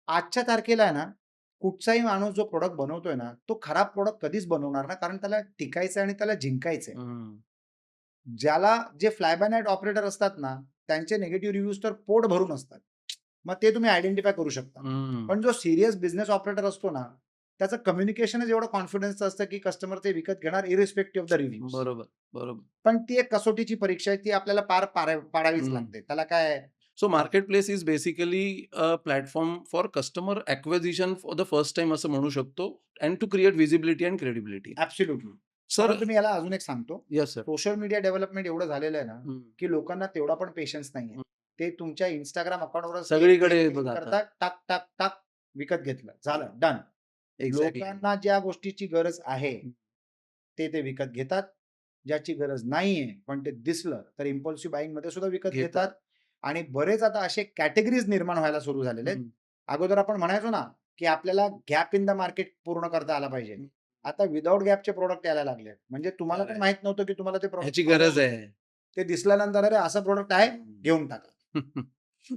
आजच्या तारखेला आहे ना, कुठचाही माणूस जो प्रॉडक्ट बनवतोय ना, तो खराब प्रॉडक्ट कधीच बनवणार ना, कारण त्याला टिकायचं आणि त्याला जिंकायचंय. हं. ज्याला जे फ्लाय बाय नाईट ऑपरेटर असतात ना, त्यांचे निगेटिव्ह रिव्ह्यूज तर पोट भरून असतात. मग ते तुम्ही आयडेंटिफाय करू शकता. हं. पण जो सीरियस बिझनेस ऑपरेटर असतो ना, त्याचं कम्युनिकेशनच एवढं कॉन्फिडन्सचं असतं, की कस्टमर ते विकत घेणार इर्रिस्पेक्टिव्ह ऑफ द रिव्ह्यूज. बरोबर, बरोबर. पण ती एक कसोटीची परीक्षा आहे, ती आपल्याला पाडावीच हं. लागते. त्याला काय so marketplace is basically a platform for customer acquisition for the first time असं म्हणू शकतो and to create visibility and credibility. Absolutely. Sir परंतु मी याला अजून एक सांगतो. Yes sir. Social media development एवढं झालेलं आहे ना, हं. की लोकांना तेवढा पण पेशन्स नाहीये. हं. ते तुमच्या Instagram अकाउंटवरच सगळीकडे क्लिक जातात. करतात, टाक, टाक, टाक विकत घेतलं. झालं डन. एक्झॅक्टली. लोकांना ज्या गोष्टीची गरज आहे, हं. ते विकत घेतात. ज्याची गरज नाहीये, पण ते दिसलं तर इम्पल्सिव्ह बायिंगमध्ये सुद्धा विकत घेतात. घेतात. आणि बरेच आता असे कॅटेगरीज निर्माण व्हायला सुरू झालेले आहेत. हं. अगोदर आपण म्हणायचो ना, की आपल्याला गॅप इन द मार्केट पूर्ण करता आला पाहिजे. हं. आता विदाऊट गॅपचे प्रॉडक्ट यायला लागले. म्हणजे तुम्हाला पण खरं आहे. माहित नव्हतं, की तुम्हाला ते प्रॉडक्ट ह्याची गरज आहे. ते दिसल्यानंतर अरे असं प्रॉडक्ट आहे, घेऊन टाका.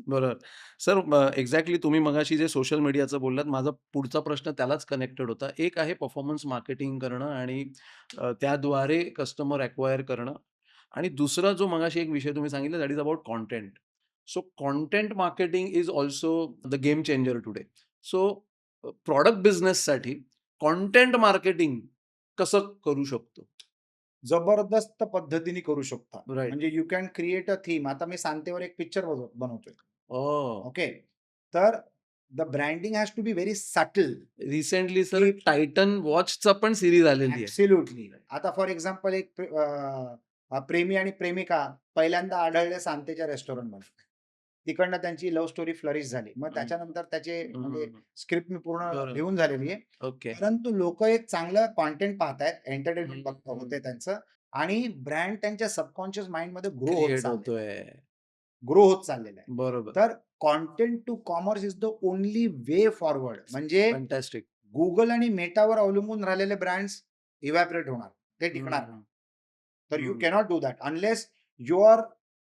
बरोबर. सर एक्झॅक्टली तुम्ही मगाशी जे सोशल मीडियाचं बोललात, माझा पुढचा प्रश्न त्यालाच कनेक्टेड होता. एक आहे परफॉर्मन्स मार्केटिंग करणं आणि त्याद्वारे कस्टमर अॅक्वायर करणं आणि दुसरा जो मगाशी एक विषय तुम्ही सांगितला that is about content. So content marketing is also the game changer today. So product बिझनेससाठी कंटेंट मार्केटिंग कसं करू शकतो? जबरदस्त पद्धतीने करू शकता. राइट. म्हणजे you can create a theme. आता मी सांतेवर एक पिक्चर बनवतोय. ओह! ओके. तर the branding has to be very subtle. Recently sir की टायटन वॉचचा पण सीरीज आलेली आहे. ॲब्सोल्युटली. आता फॉर एक्झाम्पल एक प्रेमी आणि प्रेमिका पहिल्यांदा आढळले सांतेच्या रेस्टॉरंटमध्ये. तिकडनं त्यांची लव्ह स्टोरी फ्लरिश झाली. मग हं. त्याच्यानंतर त्याचे म्हणजे हं. स्क्रिप्ट मी पूर्ण बरोबर. लिहून झालेली आहे. ओके. परंतु लोकं एक चांगलं कंटेंट पाहतायत, एंटरटेनमेंट हं. होते त्यांचं आणि ब्रँड त्यांच्या सबकॉन्शियस माइंडमध्ये क्रिएट होतोय. ग्रो होत चाललेला आहे. बरोबर. तर content to commerce is the only way forward. म्हणजे फॅन्टास्टिक. Google आणि Metaवर अवलंबून राहिलेले ब्रँड्स इव्हॅपोरेट होणार. ते टिकणार नाही. तर यू हं. Cannot do that unless your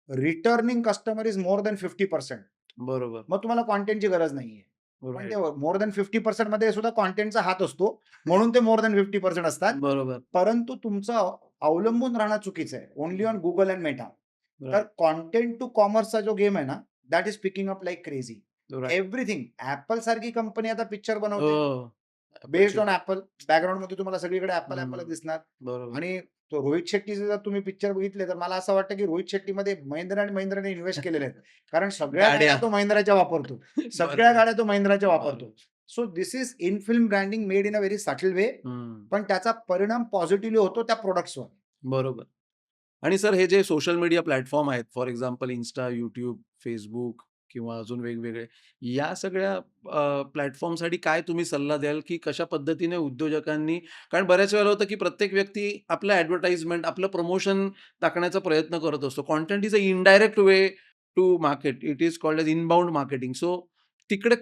returning customer is more than 50%. बरोबर. मग तुम्हाला कंटेंटची गरज नाहीये. पण राइट. ते मोर दॅन 50% मध्ये सुद्धा कंटेंटचा हात असतो. म्हणून ते मोर दॅन 50% असतात. बरोबर. परंतु तुमचं अवलंबून राहणं चुकीचं आहे. Only on Google and Meta. तर राइट. कंटेंट टू कॉमर्सचा जो गेम आहे ना, that is picking up like crazy. Right. Everything. Apple सारखी कंपनी आता पिक्चर बनवते. ओह! Based on Apple. बॅकग्राऊंडमध्ये तुम्हाला सगळीकडे Apple हं. दिसणार. बरोबर. आणि तो रोहित शेट्टीचे जर तुम्ही पिक्चर बघितले, तर मला असं वाटतं, की रोहित शेट्टीमध्ये Mahindra अँड Mahindraने इन्व्हेस्ट केलेले आहेत. कारण सगळ्या गाड्या. गाड्या तो Mahindraच्या वापरतो. सगळ्या बरोबर. गाड्या तो Mahindraच्या बरोबर. वापरतो. So this is in film branding made in a very subtle way. हं. पण त्याचा परिणाम पॉझिटिव्हली होतो त्या प्रॉडक्ट्सवर. बरोबर. आणि सर हे जे सोशल मीडिया प्लॅटफॉर्म आहेत, for example Insta, YouTube, Facebook किंवा अजून वेगवेगळे, या सगळ्या प्लॅटफॉर्मसाठी काय तुम्ही सल्ला द्याल, की कशा पद्धतीने उद्योजकांनी, कारण बऱ्याच वेळेला होतं, की प्रत्येक व्यक्ती आपलं ॲडव्हर्टाइजमेंट, आपलं प्रमोशन टाकण्याचा प्रयत्न करत असतो. Content is a indirect way to market. It is called as inbound marketing. So तिकडे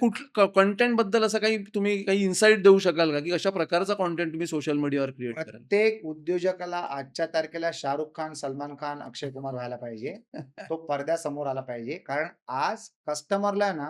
कंटेंटबद्दल असं काही इन्साईट देऊ शकाल का, की अशा प्रकारचा कंटेंट तुम्ही सोशल मीडियावर क्रिएट कराल? प्रत्येक उद्योजकाला आजच्या तारखेला शाहरुख खान, सलमान खान, अक्षय कुमार व्हायला पाहिजे. तो पडद्यासमोर आला पाहिजे. कारण आज कस्टमरला ना,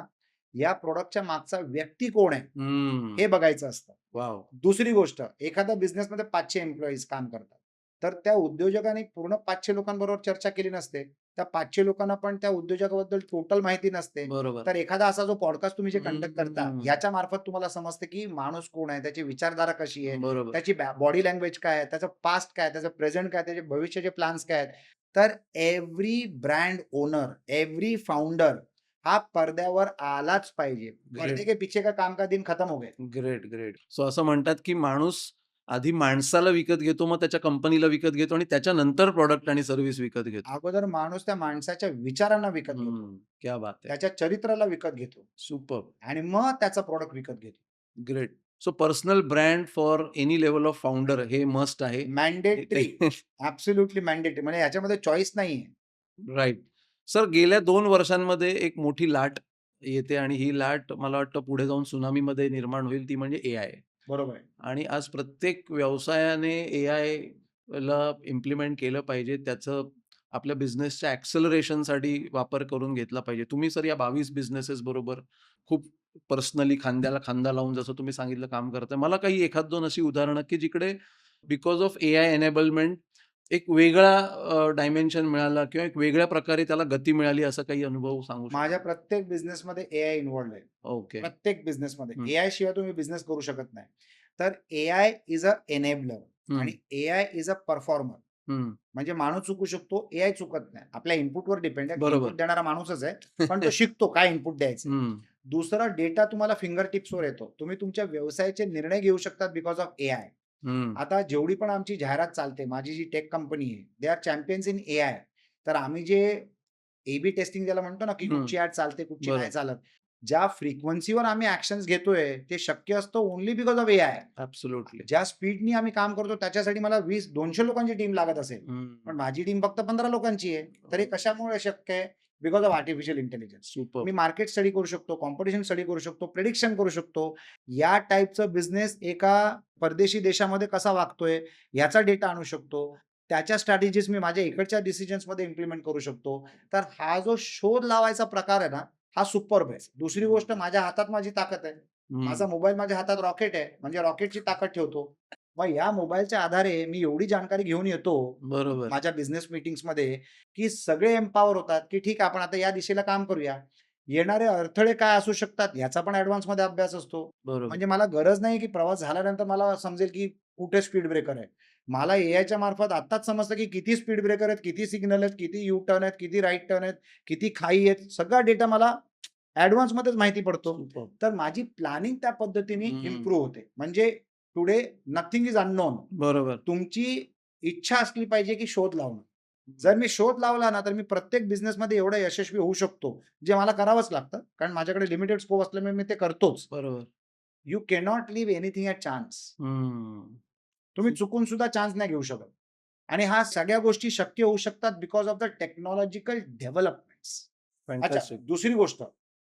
या प्रॉडक्टच्या मागचा व्यक्ती कोण आहे, हं. हे बघायचं असतं. वॉव! दुसरी गोष्ट, एखाद्या बिझनेसमध्ये 500 एम्प्लॉईज काम करतात. तर त्या उद्योजकाने पूर्ण 500 लोकांबरोबर चर्चा केली नसते. त्या 500 लोकांना पण त्या उद्योजकाबद्दल टोटल माहिती नसते. बरोबर. तर एखादा असा जो पॉडकास्ट तुम्ही जे कंडक्ट करता, हं. याच्या मार्फत तुम्हाला समजते, की माणूस कोण आहे, त्याची विचारधारा कशी आहे, बरोबर. त्याची बॉडी लँग्वेज काय आहे, त्याचं पास्ट काय आहे, त्याचं प्रेझेंट काय आहे, त्याचे भविष्याचे प्लॅन्स काय आहेत. तर every brand owner, every founder हा पडद्यावर आलाच पाहिजे. पर्दे के पीछे का काम का दिन खतम हो गए. Great, great. सो असं म्हणतात, की माणूस आधी माणसाला विकत घेतो, मग त्याच्या कंपनीला विकत घेतो आणि त्याच्यानंतर प्रॉडक्ट आणि सर्व्हिस विकत घेतो. अगोदर माणूस त्या माणसाच्या विचारांना विकत घेतो. क्या बात है! त्याच्या चरित्राला विकत घेतो सुपर्ब! आणि मग त्याचा प्रॉडक्ट विकत घेतो. Great. So personal brand for any level of founder हे मस्ट आहे. मॅन्डेटरी. Absolutely mandatory. म्हणजे ह्याच्यामध्ये चॉईस नाहीये. राइट. सर गेल्या 2 वर्षांमध्ये एक मोठी लाट येते आणि ही लाट मला वाटतं पुढे जाऊन त्सुनामीमध्ये निर्माण होईल, ती म्हणजे एआय. बरोबर आहे. आणि आज प्रत्येक व्यवसायाने एआयला इम्प्लिमेंट केलं पाहिजे. त्याचं आपल्या बिझनेसच्या ॲक्सेलरेशनसाठी वापर करून घेतला पाहिजे. तुम्ही सर या 22 बिझनेसेस बरोबर खूप पर्सनली खांद्याला खांदा लावून जसं तुम्ही सांगितलं काम करताय. मला काही 1-2 अशी उदाहरणं, की जिकडे बिकॉज ऑफ एआय एनेबलमेंट एक वेगळा डायमेन्शन मिळाला किंवा एक वेगळ्या प्रकारे त्याला गती मिळाली, असा काही अनुभव सांगू माझ्या शकता? प्रत्येक बिझनेसमध्ये एआय इन्व्हॉल्व्ड आहे. ओके. प्रत्येक बिझनेसमध्ये. हं. एआय शिवाय तुम्ही बिझनेस करू शकत नाही. तर एआय इज अ एनेबलर हं, आणि एआय इज अ परफॉर्मर. हं. म्हणजे माणूस चुकू शकतो, एआय चुकत नाही. आपल्या इनपुटवर डिपेंड आहे. बरोबर. इनपुट देणारा माणूसच आहे. पण तो शिकतो काय इनपुट द्यायचं. हं. दुसरा डेटा तुम्हाला फिंगर टिप्सवर येतो. तुम्ही तुमच्या व्यवसायाचे निर्णय घेऊ शकतात बिकॉज ऑफ एआय. हं. आता जेवढी पण आमची जाहिरात चालते, माझी जी टेक कंपनी आहे, they are champions in AI. तर आम्ही जे ए-बी टेस्टिंग ज्याला म्हणतो ना, की हं. कुठची ॲड चालते, कुठची बरोबर. नाही चालत. ज्या फ्रिक्वेन्सीवर आम्ही ॲक्शन्स घेतोय, ते शक्य असतं only because of AI. Absolutely. ज्या स्पीडनी आम्ही काम करतो त्याच्यासाठी मला 20-200 लोकांची टीम लागत असेल. पण माझी टीम फक्त 15 लोकांची आहे. तर हे कशामुळे शक्य आहे? Because of artificial intelligence. Superb. Me market study करू शकतो, कॉम्पिटिशन स्टडी करू शकतो, प्रिडिक्शन करू शकतो. या टाइपचं बिझनेस एका परदेशी देशामध्ये कसा वागतोय, याचा डेटा आणू शकतो. त्याच्या स्ट्रॅटेजीज मी माझ्या इकडच्या डिसिजन्समध्ये इम्प्लिमेंट करू शकतो. तर हा जो शोध लावायचा प्रकार आहे ना, हा सुपर्ब आहे. दुसरी गोष्ट, माझ्या हातात माझी ताकद आहे. माझा मोबाईल माझ्या हातात रॉकेट आहे. म्हणजे रॉकेटची ताकद ठेवतो. मग या मोबाईलच्या आधारे मी एवढी जानकारी घेऊन येतो बरोबर. माझ्या बिझनेस मीटिंग्समध्ये, की सगळे एम्पॉवर होतात, की ठीक आहे आपण आता या दिशेला काम करूया. येणारे अडथळे काय असू शकतात याचा पण ऍडव्हान्स मध्ये अभ्यास असतो. बरोबर. म्हणजे मला गरज नाही की प्रवास झाल्यानंतर मला समजेल की कुठे स्पीड ब्रेकर आहे. मला एआयच्या मार्फत आत्ताच समजतं की किती स्पीड ब्रेकर आहेत, किती सिग्नल आहेत, किती यू टर्न आहेत, किती राईट टर्न आहेत, किती खाई आहेत. सगळा डेटा मला ऍडव्हान्स मध्येच माहिती पडतो. सुपर. तर माझी प्लॅनिंग त्या पद्धतीने हम्म. इम्प्रूव्ह होते. म्हणजे टुडे नथिंग इज अननोन. बरोबर. तुमची इच्छा असली पाहिजे की शोध लावणं. जर मी शोध लावला ना, तर मी प्रत्येक बिझनेसमध्ये एवढा यशस्वी होऊ शकतो, जे मला करावंच लागतं. कारण माझ्याकडे लिमिटेड स्कोप असल्यामुळे मी ते करतोच. बरोबर. You cannot leave anything at chance. Hmm. तुम्ही चुकून सुद्धा चान्स नाही घेऊ शकत. आणि ह्या सगळ्या गोष्टी शक्य होऊ शकतात because of the technological developments. अच्छा, फॅन्टास्टिक. दुसरी गोष्ट,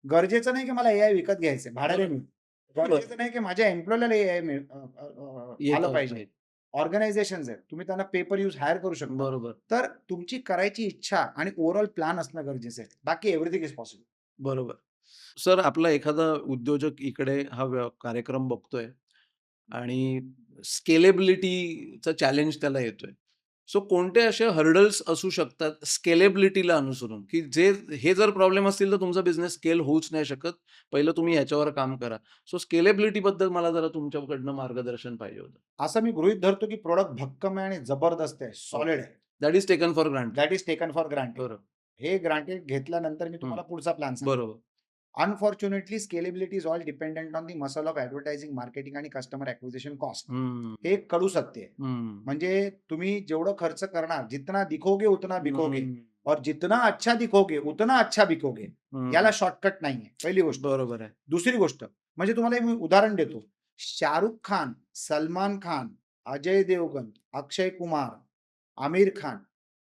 गरजेचं नाही की मला एआय विकत घ्यायचंय, भाड्याने मिळतं. गरजेचं नाही की माझ्या एम्प्लॉयला एआय आलं पाहिजे. ऑर्गनायझेशन्स आहेत, तुम्ही त्यांना पेपर यूज हायर करू शकता. बरोबर. तर तुमची करायची इच्छा आणि ओव्हरऑल प्लॅन असणं गरजेचं आहे. बाकी एव्हरीथिंग इज पॉसिबल. बरोबर. सर, आपला एखादा उद्योजक इकडे हा कार्यक्रम बघतोय आणि स्केलेबिलिटीचा चॅलेंज त्याला येतोय. सो कोणते असे हर्डल्स असू शकतात स्केलेबिलिटीला अनुसरून, की हे जर प्रॉब्लेम असतील तर तुमचा बिझनेस स्केल होऊच नाही शकत. पहिलं तुम्ही ह्याच्यावर काम करा. सो स्केलेबिलिटी बद्दल मला जरा तुमच्याकडनं मार्गदर्शन पाहिजे होतं. असं मी गृहीत धरतो की प्रॉडक्ट भक्कम आहे आणि जबरदस्त आहे, सॉलिड आहे. That is taken for granted. That is taken for granted. बरोबर. हे ग्रांटेड घेतल्यानंतर मी तुम्हाला पुढचा प्लॅन सांगतो. बरोबर. Unfortunately scalability is all dependent on the muscle of advertising, marketing आणि कस्टमर ॲक्विजिशन कॉस्ट. हे एक कडू सत्य आहे. म्हणजे तुम्ही जेवढं खर्च करणार, जितना दिखोगे उतना बिकोगे, और जितना अच्छा दिखोगे उतना अच्छा बिकोगे. याला शॉर्टकट नाहीये, पहिली गोष्ट. बरोबर आहे. दुसरी गोष्ट म्हणजे तुम्हाला एक मी उदाहरण देतो. शाहरुख खान, सलमान खान, अजय देवगण, अक्षय कुमार, आमिर खान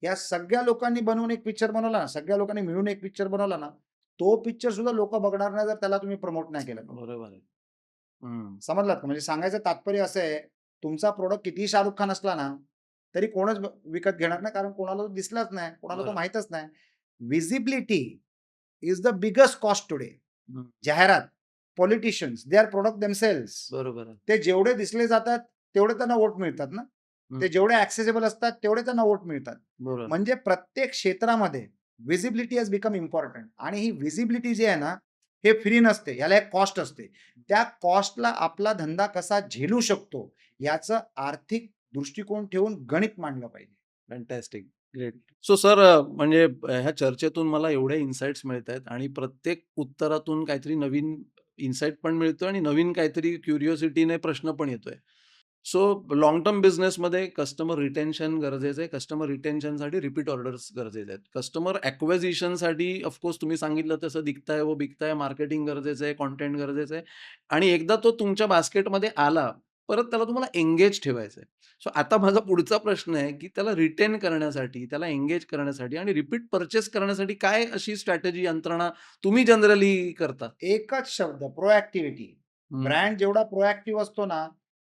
या सगळ्या लोकांनी बनवून एक पिक्चर बनवला ना, सगळ्या लोकांनी मिळून एक पिक्चर बनवला ना, तो पिक्चर सुद्धा लोकं बघणार नाही जर त्याला तुम्ही प्रमोट नाही केलं तर. बरोबर आहे. समजलात का? म्हणजे सांगायचं तात्पर्य असं आहे, तुमचा प्रॉडक्ट कितीही शाहरुख खान असला ना, तरी कोणच विकत घेणार नाही, कारण कोणाला तो दिसलाच नाही, कोणाला तो बरोबर. माहीतच नाही. Visibility is the biggest cost today. हं. जाहिरात, politicians, they are product themselves. बरोबर आहे. ते जेवढे दिसले जातात, तेवढे त्यांना वोट मिळतात ना. ते जेवढे ॲक्सेसिबल असतात, तेवढे त्यांना वोट मिळतात. बरोबर. म्हणजे प्रत्येक क्षेत्रामध्ये व्हिजिबिलिटी हॅज बिकम इम्पॉर्टंट. आणि ही व्हिजिबिलिटी जी आहे ना, हे फ्री नसते. याला एक कॉस्ट असते. त्या कॉस्टला आपला धंदा कसा झेलू शकतो, याचं आर्थिक दृष्टिकोन ठेवून गणित मांडलं पाहिजे. फॅन्टॅस्टिक. ग्रेट. सो सर, म्हणजे ह्या चर्चेतून मला एवढे इन्साइट्स मिळतायत आणि प्रत्येक उत्तरातून काहीतरी नवीन इन्साइट पण मिळतोय आणि नवीन काहीतरी क्युरिओसिटीने प्रश्न पण येतोय. सो लाँग टर्म बिझनेसमध्ये कस्टमर रिटेन्शन गरजेचं आहे. कस्टमर रिटेन्शनसाठी रिपीट ऑर्डर्स गरजेचे आहेत. कस्टमर ॲक्विजिशनसाठी ऑफकोर्स तुम्ही सांगितलं तसं दिखता है वो बिकता है, मार्केटिंग गरजेचं आहे, कंटेंट गरजेचं आहे आणि एकदा तो तुमच्या बास्केटमध्ये आला, परत त्याला तुम्हाला एंगेज ठेवायचं आहे. सो आता माझा पुढचा प्रश्न आहे, की त्याला रिटेन करण्यासाठी, त्याला एंगेज करण्यासाठी आणि रिपीट पर्चेस करण्यासाठी काय अशी स्ट्रॅटेजी, यंत्रणा तुम्ही जनरली करता? एकच शब्द, प्रोएक्टिव्हिटी. ब्रँड जेवढा प्रोएक्टिव्ह असतो ना,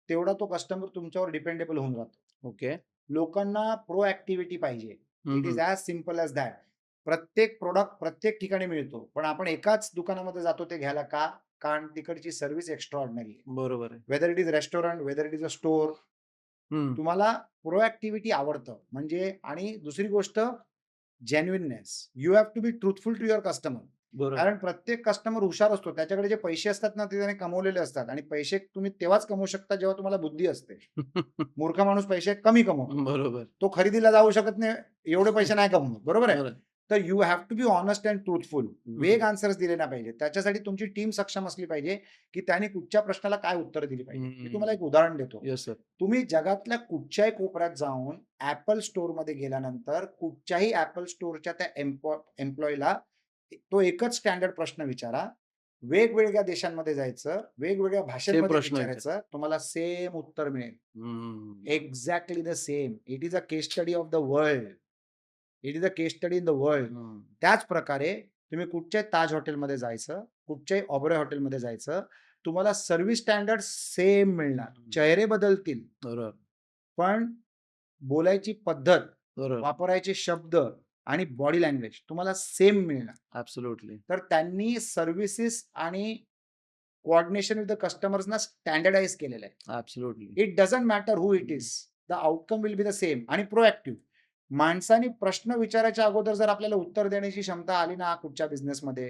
तेवढा तो कस्टमर तुमच्यावर डिपेंडेबल होऊन जातो. ओके. लोकांना प्रोएक्टिव्हिटी पाहिजे. It is as simple as that. प्रत्येक प्रॉडक्ट प्रत्येक ठिकाणी मिळतो. पण आपण एकाच दुकानामध्ये जातो ते घ्यायला का? कारण तिकडची सर्व्हिस एक्स्ट्राऑर्डिनरी आहे. बरोबर आहे. Whether it is restaurant, whether it is a store. तुम्हाला प्रोएक्टिव्हिटी आवडतं. म्हणजे आणि दुसरी गोष्ट genuineness. You have to be truthful to your customer. बरोबर. कारण प्रत्येक कस्टमर हुशार असतो. त्याच्याकडे जे पैसे असतात ना, ते त्याने कमवलेले असतात आणि पैसे तुम्ही तेव्हाच कमवू शकता जेव्हा तुम्हाला बुद्धी असते. मूर्ख माणूस पैसे कमी कमवतो. बरोबर. तो खरेदीला जाऊ शकत नाही, एवढे पैसे नाही कमवत. बरोबर आहे? बरं. तर you have to be honest and truthful. Vague answers दिले नाही पाहिजे. त्याच्यासाठी तुमची टीम सक्षम असली पाहिजे, की त्याने कुठच्या प्रश्नाला काय उत्तर दिली पाहिजे. मी तुम्हाला एक उदाहरण देतो. Yes sir. तुम्ही जगातल्या कुठच्याही कोपऱ्यात जाऊन Apple स्टोअरमध्ये गेल्यानंतर कुठच्याही Apple स्टोअरच्या त्या एम्प्लॉईला तो एकच स्टँडर्ड प्रश्न विचारा. वेगवेगळ्या देशांमध्ये जायचं, वेगवेगळ्या भाषेमध्ये प्रश्न विचारायचं, तुम्हाला सेम उत्तर मिळेल. Exactly the same. It is a case study of the world. It is a case study in the world. त्याच प्रकारे तुम्ही कुठच्याही ताज हॉटेलमध्ये जायचं, कुठच्याही ऑबरॉय हॉटेलमध्ये जायचं, तुम्हाला सर्व्हिस स्टँडर्ड सेम मिळणार. चेहरे बदलतील, बरोबर. पण बोलायची पद्धत, बरोबर. वापरायचे शब्द आणि बॉडी लँग्वेज तुम्हाला सेम मिळणार. ॲब्सोल्युटली. तर त्यांनी सर्व्हिसेस आणि कोऑर्डिनेशन विथ द कस्टमर्सना स्टँडर्डाइज केलेलं आहे. Absolutely. It doesn't matter who it is, the outcome will be the same. आणि प्रोएक्टिव्ह. माणसाने प्रश्न विचारायच्या अगोदर जर आपल्याला उत्तर देण्याची क्षमता आली ना कुठच्या बिझनेसमध्ये,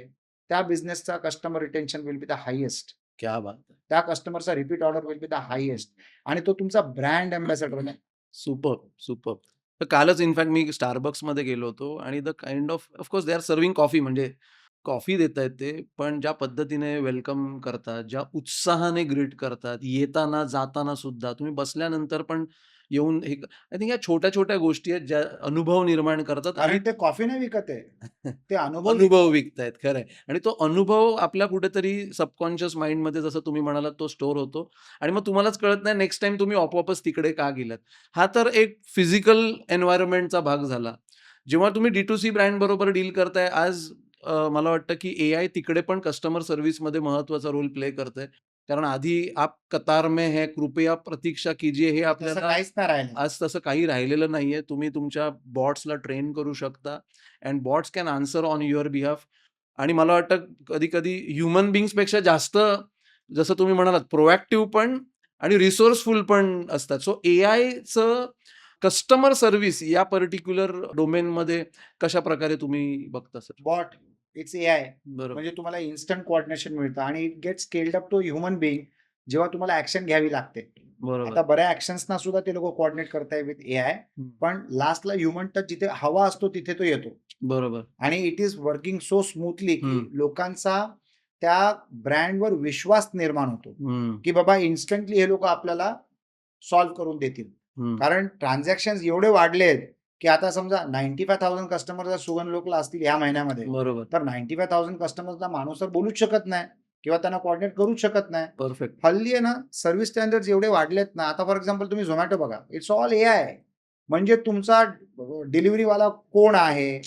त्या बिझनेसचा customer retention will be the highest. क्या बात है! त्या कस्टमरचा repeat order will be the highest आणि तो तुमचा ब्रँड अँबॅसेडर आहे. Superb, superb. तर कालच इनफॅक्ट मी Starbucksमध्ये गेलो होतो आणि the kind of course they are serving coffee म्हणजे कॉफी देतायत ते, पण ज्या पद्धतीने वेलकम करतात, ज्या उत्साहाने ग्रीट करतात, येताना, जाताना सुद्धा तुम्ही बसल्यानंतर पण येऊन हे आय थिंक या छोट्या-छोट्या गोष्टी आहेत ज्या अनुभव निर्माण करतात आणि कारण ते कॉफी नाही विकत आहे. ते अनुभव अनुभव विकतायत खरं आहे. आणि तो अनुभव आपल्या कुठेतरी सबकॉन्शियस माइंडमध्ये जसं तुम्ही म्हणालात तो स्टोअर होतो आणि मग तुम्हालाच कळत नाही नेक्स्ट टाईम तुम्ही आपोआपच तिकडे का गेलात. हा तर एक फिजिकल एन्व्हायर्नमेंटचा भाग झाला. जेव्हा तुम्ही D2C ब्रँड बरोबर डील करताय आज मला वाटतं की एआय तिकडे पण कस्टमर सर्व्हिसमध्ये महत्त्वाचा रोल प्ले करतंय. कारण आधी आप कतार में है, कृपया प्रतीक्षा कीजिए हे तसं आपल्याला काहीच नाही राहिलं. आज तसं काही राहिलेलं नाहीये. तुम्ही तुमच्या बॉट्सला ट्रेन करू शकता and bots can answer on your behalf. आणि मला वाटतं कधी-कधी ह्युमन बीइंग्सपेक्षा जास्त जसं तुम्ही म्हणालात प्रोएक्टिव्ह पण आणि रिसोर्सफुल पण असतात. सो एआयचं कस्टमर सर्व्हिस या पर्टिक्युलर डोमेनमध्ये कशाप्रकारे तुम्ही बघता सर? बॉट इट्स एआय बरोबर. म्हणजे तुम्हाला इन्स्टंट कोऑर्डिनेशन मिळतं आणि it get scaled up to human being जेव्हा तुम्हाला ऍक्शन घ्यावी लागते. आता बरोबर. बऱ्या ऍक्शन्सना सुद्धा ते लोक कोऑर्डिनेट करताय विथ एआय. हं. पण लास्टला ह्युमन टच जिथे हवा असतो तिथे तो येतो बरोबर. आणि it is working so smoothly की हं. लोकांचा त्या ब्रँडवर विश्वास निर्माण होतो हं, की बाबा इन्स्टंटली हे लोक आपल्याला सॉल्व्ह करून देतील. हं. कारण ट्रान्झॅक्शन एवढे वाढले आहेत की आता समजा 95,000 कस्टमर जर सुगन लोकला असतील ह्या महिन्यामध्ये बरोबर. तर 95,000 कस्टमर्सला माणूस तर बोलूच शकत नाही किंवा त्यांना कोऑर्डिनेट करूच शकत नाही. परफेक्ट. हल्ली आहे ना सर्व्हिस स्टँडर्ड एवढे वाढलेत ना. आता फॉर एक्झाम्पल तुम्ही झोमॅटो बघा. It's all AI. म्हणजे तुमचा डिलिव्हरीवाला कोण आहे,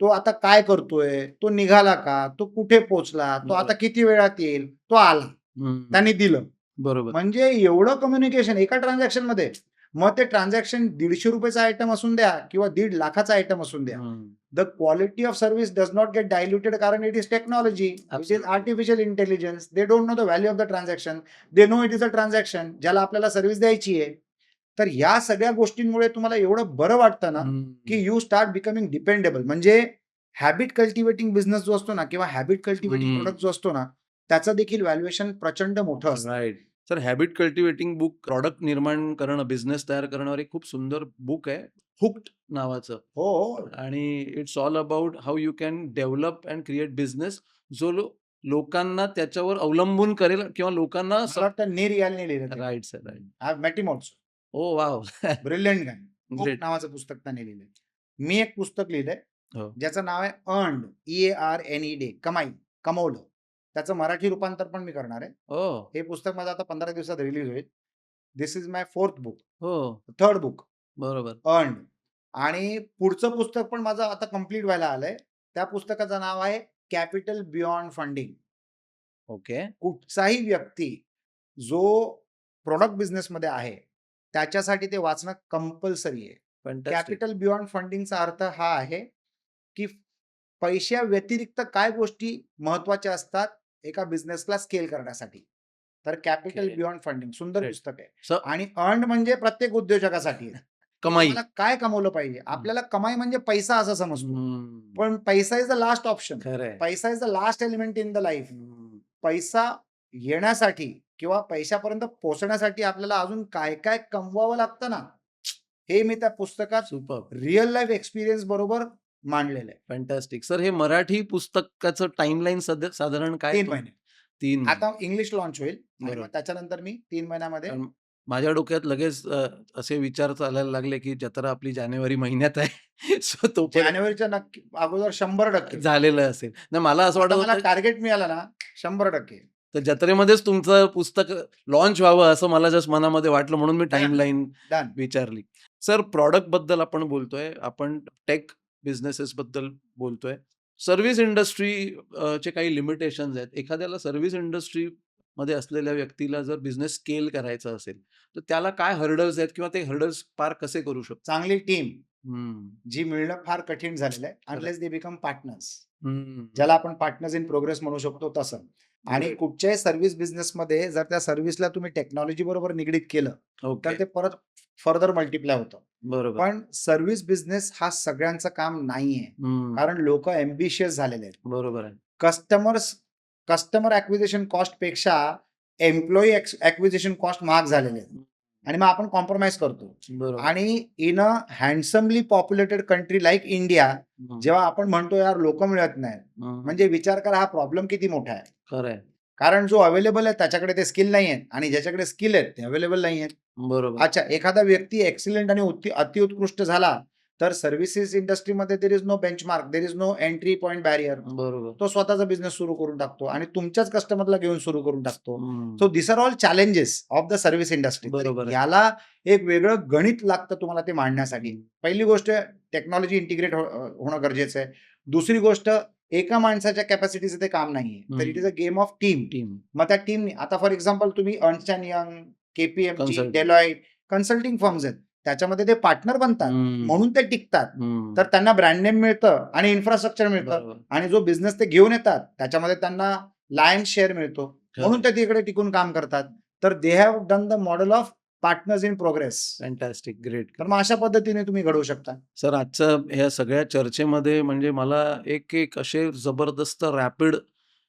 तो आता काय करतोय, तो निघाला का, तो कुठे पोहोचला, तो आता बरोबर. किती वेळात येईल, तो आला, हं. त्यांनी दिलं. बरोबर. म्हणजे एवढं कम्युनिकेशन एका ट्रान्झॅक्शन मध्ये. मग ते ट्रान्झॅक्शन ₹150 आयटम असून द्या किंवा 1.5 लाखाचा आयटम असून द्या. हं. The quality of service does not get diluted कारण it is technology, it is Absolutely. Artificial intelligence. They don't know the value of the transaction. They know it is a transaction ज्याला आपल्याला service द्यायची आहे. तर या सगळ्या गोष्टींमुळे तुम्हाला एवढं बरं वाटतं ना की हं. You start becoming dependable. म्हणजे हॅबिट कल्टिवेटिंग बिझनेस जो असतो ना किंवा हॅबिट कल्टिवेटिंग हं. प्रोडक्ट जो असतो ना त्याचं देखील व्हॅल्युएशन प्रचंड मोठं असतं. Right. Sir habit cultivating book product निर्माण करणं, बिझनेस तयार करण्यावर एक खूप सुंदर बुक आहे. हुक्ड नावाचं. हो, हो. आणि it's all about how you can develop and create business जो लोकांना त्याच्यावर अवलंबून करेल किंवा लोकांना मला वाटतं नीर यालने लिहिलं ते. Right sir, right. I have met him also. Oh wow! Brilliant guy. Hook great. नावाचं पुस्तक त्याने लिहिलंय. मी एक पुस्तक लिहिलंय हो. ज्याचं नाव आहे अर्न्ड, EARNED, कमाई, कमवलं. त्याचं मराठी रूपांतर पण मी करणार आहे. ओह! हे पुस्तक माझं आता 15 दिवसात रिलीज होईल. दिस इज माय 4th बुक. हो. 3rd बुक बरोबर. अर्न्ड. आणि पुढचं पुस्तक पण माझं आता कंप्लीट व्हायला आलंय. त्या पुस्तकाचं नाव आहे कॅपिटल बियॉन्ड फंडिंग. ओके. कुठचाही व्यक्ती जो प्रॉडक्ट बिझनेसमध्ये आहे त्याच्यासाठी ते वाचणं कंपल्सरी आहे. फॅन्टास्टिक. कॅपिटल बियॉन्ड फंडिंगचा अर्थ हा आहे की पैशा व्यतिरिक्त काय गोष्टी महत्वाच्या असतात एका बिझनेसला स्केल करण्यासाठी. तर कॅपिटल ओके. बियॉन्ड फंडिंग सुंदर ग्रेट. पुस्तक आहे. सर आणि अर्न्ड म्हणजे प्रत्येक उद्योजकासाठी आहे. कमाई. तुम्हाला काय कमवलं पाहिजे. आपल्याला कमाई म्हणजे पैसा असं समजतो. हं. पण पैसा इज द लास्ट ऑप्शन. खरं आहे. पैसा is the last element in the life. हं. पैसा येण्यासाठी किंवा पैशापर्यंत पोहोचण्यासाठी आपल्याला अजून काय काय कमवावं लागतं ना, हे मी त्या पुस्तकात सुपर्ब. रिअल लाईफ एक्सपिरियन्स बरोबर मांडलेलं आहे. फॅन्टास्टिक. सर हे मराठी पुस्तकाचं टाईमलाईन सध्या साधारण काय? 3 महिने. 3 महिने. आता इंग्लिश लॉन्च होईल आणि बरोबर. मग त्याच्यानंतर मी 3 महिन्यामध्ये कारण माझ्या डोक्यात लगेच असे विचार चालायला लागले, की जत्रा आपली जानेवारी महिन्यात आहे. सो तोपर्यंत जानेवारीच्या नक्की अगोदर 100% झालेलं असेल. नाही मला असं आता वाटत मला होतं टार्गेट मिळालं ना 100%. तर जत्रेमध्येच तुमचं पुस्तक लॉन्च व्हावं असं मला जस्ट मनामध्ये वाटलं म्हणून मी Done. Timeline done. विचारली. सर प्रॉडक्ट बद्दल आपण बोलतोय. आपण टेक बिझनेसेस बद्दल बोलतोय. सर्व्हिस इंडस्ट्री चे काही लिमिटेशन्स आहेत. एखाद्याला सर्व्हिस इंडस्ट्रीमध्ये असलेल्या व्यक्तीला जर बिझनेस स्केल करायचा असेल, तर त्याला काय हर्डल्स आहेत किंवा ते हर्डल्स पार कसे करू शकतो? चांगली टीम हं. जी मिळणं फार कठीण झालेलं आहे. खरं. Unless they become partners. हं. ज्याला आपण पार्टनर्स इन प्रोग्रेस म्हणू शकतो तसं. आणि Great. कुठच्याही सर्व्हिस बिझनेसमध्ये जर त्या सर्व्हिसला तुम्ही टेक्नॉलॉजी बरोबर निगडीत केलं तर ओके. ते परत फर्दर मल्टिप्लाय होतं. बरोबर. पण सर्व्हिस बिझनेस हा सगळ्यांचं काम नाहीये. हं. कारण लोक एम्बिशियस झालेले आहेत. बरोबर आहे. कस्टमर ॲक्विजिशन कॉस्टपेक्षा एम्प्लॉयी ॲक्विजिशन कॉस्ट महाग झालेले आहेत आणि मग आपण कॉम्प्रोमाइज करतो. बरोबर. आणि in a handsomely populated country like India, जेव्हा आपण म्हणतो यार लोक मिळत नाहीत, म्हणजे विचार करा हा प्रॉब्लेम किती मोठा आहे. खरंय. कारण जो अवेलेबल आहे त्याच्याकडे ते स्किल नाही आहेत आणि ज्याच्याकडे स्किल आहेत ते अवेलेबल नाही आहेत. बरोबर. अच्छा, एखादा व्यक्ती एक्सिलेंट आणि अतिउत्कृष्ट झाला तर सर्व्हिसेस इंडस्ट्रीमध्ये there is no benchmark, there is no entry point barrier. बरोबर. तो स्वतःचा बिझनेस सुरू करून टाकतो आणि तुमच्याच कस्टमरला घेऊन सुरू करून टाकतो. Hmm. So this are all challenges of the service industry. बरोबर आहे. याला एक वेगळं गणित लागतं तुम्हाला ते मांडण्यासाठी. पहिली गोष्ट टेक्नॉलॉजी इंटिग्रेट होणं गरजेचं आहे. दुसरी गोष्ट एका माणसाच्या कॅपॅसिटीचं ते काम नाहीये, तर it is a game of team. Team. मग त्या टीमने आता फॉर एक्झाम्पल तुम्ही Ernst and young, KPMG, Consulting. Deloitte consulting firms आहेत, त्याच्यामध्ये ते पार्टनर बनतात म्हणून ते टिकतात. तर त्यांना ब्रँड नेम मिळतं आणि इन्फ्रास्ट्रक्चर मिळतं बरोबर. आणि जो बिझनेस ते घेऊन येतात त्याच्यामध्ये त्यांना लायन्स शेअर मिळतो म्हणून ते तिकडे टिकून काम करतात. तर they have done the model of partners in progress. Fantastic. Great. तर मग अशा पद्धतीने तुम्ही घडवू शकता. सर, आजच्या ह्या सगळ्या चर्चेमध्ये म्हणजे मला एक असे जबरदस्त रॅपिड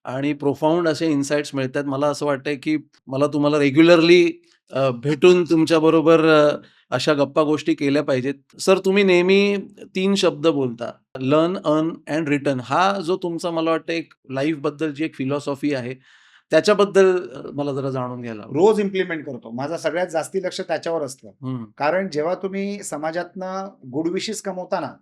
आणि प्रोफाऊंड असे इन्साइट्स मिळतात. मला असं वाटतंय की मला तुम्हाला रेग्युलरली भेटून तुमच्याबरोबर अशा गप्पा गोष्टी केल्या पाहिजेत. सर, तुम्ही नेहमी 3 शब्द बोलता, लर्न, अर्न अँड रिटर्न. हा जो तुमचा मला वाटतं एक लाईफबद्दलची एक फिलॉसॉफी आहे, त्याच्याबद्दल मला जरा जाणून घ्यायला आवडेल. रोज इम्प्लिमेंट करतो. माझं सगळ्यात जास्ती लक्ष त्याच्यावर असतं. हं. कारण जेव्हा तुम्ही समाजातनं गुड विशेस कमवता ना,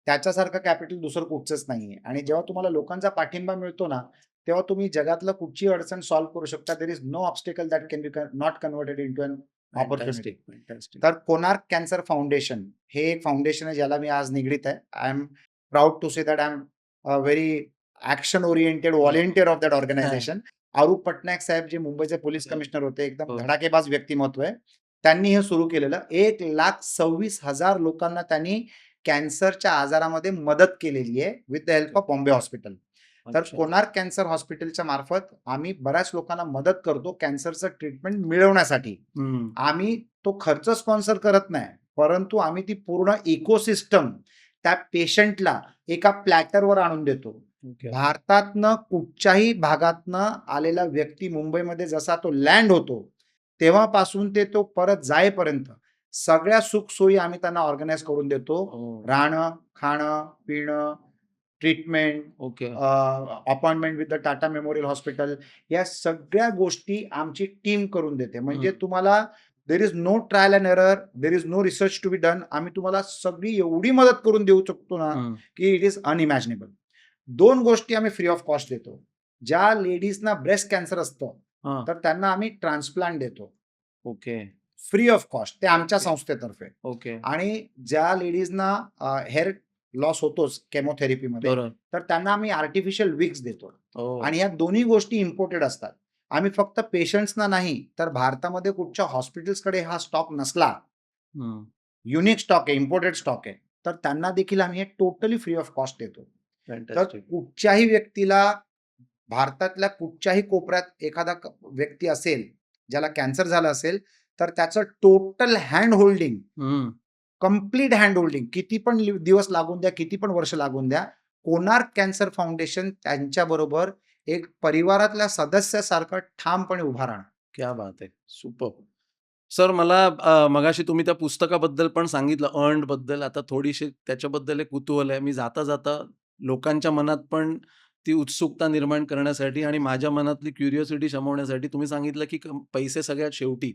त्याच्यासारखं कॅपिटल दुसरं कुठचंच नाहीये. आणि जेव्हा तुम्हाला लोकांचा पाठिंबा मिळतो ना, तेव्हा तुम्ही जगातलं कुठची अडचण सॉल्व्ह करू शकता. There is no obstacle that can be not converted into an opportunity. Fantastic. तर कोणार्क कॅन्सर फाउंडेशन हे एक फाउंडेशन आहे ज्याला मी आज निगडीत आहे. I am proud to say that I am a very action oriented volunteer of that organization. Arup Patnaik साहेब जे मुंबईचे पोलीस कमिशनर होते, एकदम हो. धडाकेबाज व्यक्तिमत्व आहे. त्यांनी हे सुरू केलेलं. 1,26,000 लोकांना त्यांनी कॅन्सरच्या आजारामध्ये मदत केलेली आहे with the help of Bombay hospital. तर अच्छा. कोणार्क कॅन्सर हॉस्पिटलच्या मार्फत आम्ही बऱ्याच लोकांना मदत करतो कॅन्सरचं ट्रीटमेंट मिळवण्यासाठी. हं. आम्ही तो खर्च स्पॉन्सर करत नाही, परंतु आम्ही ती पूर्ण इकोसिस्टम त्या पेशंटला एका प्लॅटरवर आणून देतो. ओके. भारतातनं कुठच्याही भागातनं आलेला व्यक्ती मुंबईमध्ये जसा तो लँड होतो तेव्हापासून ते तो परत जाईपर्यंत सगळ्या सुखसोयी आम्ही त्यांना ऑर्गनाईज करून देतो. हो. राहणं, खाणं, पिणं, treatment, okay. Appointment with the Tata Memorial Hospital, या सगळ्या गोष्टी आमची टीम करून देते. म्हणजे तुम्हाला there is no trial and error, there is no research to be done. आम्ही तुम्हाला सगळी एवढी मदत करून देऊ शकतो ना हं. की इट इज अनइमॅजिनेबल. 2 गोष्टी आम्ही फ्री ऑफ कॉस्ट देतो. ज्या लेडीजना ब्रेस्ट कॅन्सर असतं हां. तर त्यांना आम्ही ट्रान्सप्लांट देतो ओके. फ्री ऑफ कॉस्ट, ते आमच्या ओके. संस्थेतर्फे. ओके. आणि ज्या लेडीजना हेअर लॉस होतोच केमोथेरपीमध्ये, बरं. तर त्यांना आम्ही आर्टिफिशियल विग्स देतो. हो. आणि या दोन्ही गोष्टी इम्पोर्टेड असतात. आम्ही फक्त पेशंट्सना नाही, तर भारतामध्ये कुठच्या हॉस्पिटल्सकडे हा स्टॉक नसला, हं. युनिक स्टॉक आहे, इम्पोर्टेड स्टॉक आहे, तर त्यांना देखील आम्ही हे टोटली फ्री ऑफ कॉस्ट देतो. तर फॅन्टॅस्टिक. कुठच्याही व्यक्तीला भारतातल्या कुठच्याही कोपऱ्यात एखादा व्यक्ती असेल ज्याला कॅन्सर झाला असेल, तर त्याचं टोटल हँड होल्डिंग, हं. कम्प्लीट हँड होल्डिंग, किती पण दिवस लागून द्या, किती पण वर्ष लागून द्या, कोणार्क कॅन्सर फाउंडेशन त्यांच्याबरोबर एक परिवारातल्या सदस्यासारखं ठामपणे उभा राहणार. क्या बात आहे. सुपर्ब. सर, मला मगाशी तुम्ही त्या पुस्तकाबद्दल पण सांगितलं, अर्न्ड बद्दल. आता थोडीशी त्याच्याबद्दल एक कुतूहल आहे. मी जाता-जाता लोकांच्या मनात पण ती उत्सुकता निर्माण करण्यासाठी आणि माझ्या मनातली क्युरिओसिटी शमवण्यासाठी तुम्ही सांगितलं, की पैसे सगळ्यात शेवटी.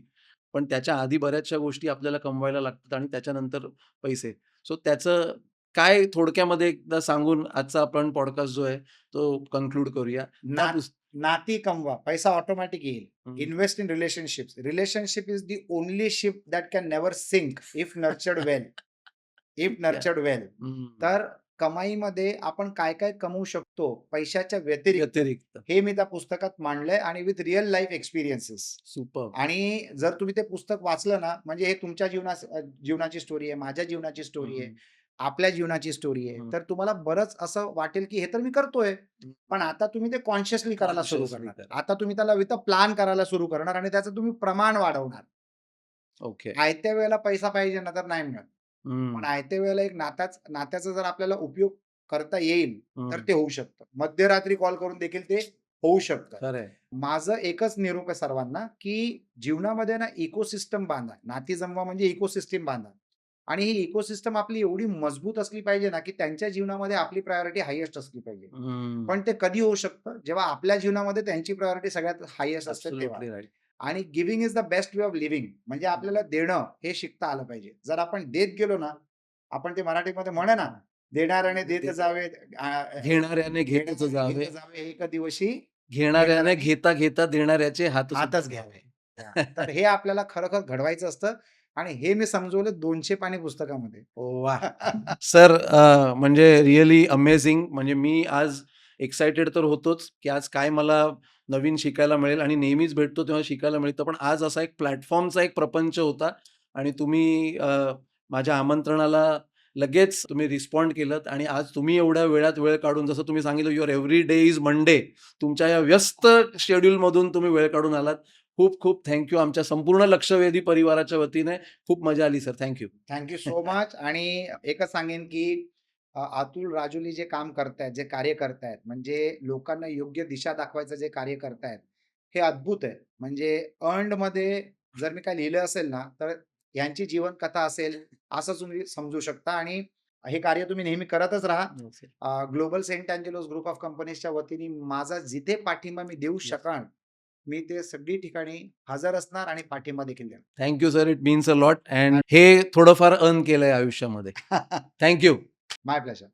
पण त्याच्या आधी बऱ्याचशा गोष्टी आपल्याला कमवायला लागतात आणि त्याच्यानंतर पैसे. सो त्याचं काय थोडक्यामध्ये एकदा सांगून आजचा आपण पॉडकास्ट जो आहे तो कन्क्लूड करूया. त्या नाती कमवा, पैसा ऑटोमॅटिक येईल. हं. Invest in relationships. Relationship is the only ship that can never sink if nurtured well. If nurtured well. हं. तर कमाईमध्ये आपण काय काय कमवू शकतो पैशाच्या व्यतिरिक्त, व्यतिरिक्त. हे मी त्या पुस्तकात मांडलंय आणि with real life experiences. Superb. आणि जर तुम्ही ते पुस्तक वाचलं ना, म्हणजे हे तुमच्या जीवनाची स्टोरी आहे, माझ्या जीवनाची स्टोरी आहे, आपल्या जीवनाची स्टोरी आहे, तर तुम्हाला बरंच असं वाटेल की हे तर मी करतोय, पण आता तुम्ही ते कॉन्शियसली करायला सुरू Consciously करणार. करा. आता तुम्ही त्याला विथ अ प्लॅन करायला सुरू करणार आणि त्याचं तुम्ही प्रमाण वाढवणार. ओके. आयत्या वेळेला पैसा पाहिजे ना तर नाही मिळत. पण हं. आयत्या वेळेला एक नात्याचा जर आपल्याला उपयोग करता येईल तर हम्म. ते होऊ शकतं. मध्यरात्री कॉल करून देखील ते होऊ शकतं. खरंय. माझं एकच निरोप आहे सर्वांना, की जीवनामध्ये ना इकोसिस्टम बांधा. नाती जमवा म्हणजे इकोसिस्टम बांधा. आणि ही इकोसिस्टम आपली एवढी मजबूत असली पाहिजे ना, की त्यांच्या जीवनामध्ये आपली प्रायोरिटी हायेस्ट असली पाहिजे. हम्म. पण ते कधी होऊ शकतं? जेव्हा आपल्या जीवनामध्ये त्यांची प्रायोरिटी सगळ्यात हायेस्ट असते तेव्हा. Absolutely right. आणि giving is the best way of living. म्हणजे आपल्याला देणं हे शिकता आलं पाहिजे. जर आपण देत गेलो ना, आपण ते मराठीमध्ये म्हणे ना, देणाऱ्याने देत जावे, घेणाऱ्याने घेतच घेणाऱ्याने जावे, घेत जावे, एक दिवशी घेणाऱ्याने घेणाऱ्याने घेता घेता देणाऱ्याचे हात हातच घ्यावे. तर हे आपल्याला खरोखर घडवायचं असतं आणि हे मी समजवलं 200 पानी पुस्तकामध्ये. वा सर, म्हणजे रिअली अमेझिंग. म्हणजे मी आज एक्सायटेड तर होतोच की आज काय मला नवीन शिकायला मिळेल आणि नेहमीच भेटतो तेव्हा शिकायला मिळतं, पण आज असा एक प्लॅटफॉर्मचा एक प्रपंच होता आणि तुम्ही माझ्या आमंत्रणाला लगेच तुम्ही रिस्पॉन्ड केलत आणि आज तुम्ही एवढ्या वेळात वेळ काढून, जसं तुम्ही सांगितलं your every day is Monday, तुमच्या या व्यस्त शेड्यूलमधून तुम्ही वेळ काढून आलात. खूप खूप थँक्यू. आमच्या संपूर्ण लक्षवेधी परिवाराच्या वतीने खूप मजा आली sir. Thank you. Thank you so much. आणि एकच सांगेन की अतुल राजुली जे काम करतायत, जे कार्य करतायत, म्हणजे लोकांना योग्य दिशा दाखवायचं जे कार्य करतायत, हे अद्भुत आहे. म्हणजे अर्न्डमध्ये जर मी काही लिहिलं असेल ना, तर ह्यांची जीवन कथा असेल असं तुम्ही समजू शकता. आणि हे कार्य तुम्ही नेहमी करतच राहा. ग्लोबल सेंट अँजेलोस ग्रुप ऑफ कंपनीजच्या वतीने माझा जिथे पाठिंबा मी देऊ शकाल, मी ते सगळी ठिकाणी हजर असणार आणि पाठिंबा देखील देणार. Thank you sir. It means a lot. And हे थोडंफार अर्न केलंय आयुष्यामध्ये. थँक्यू. माय प्लेजर.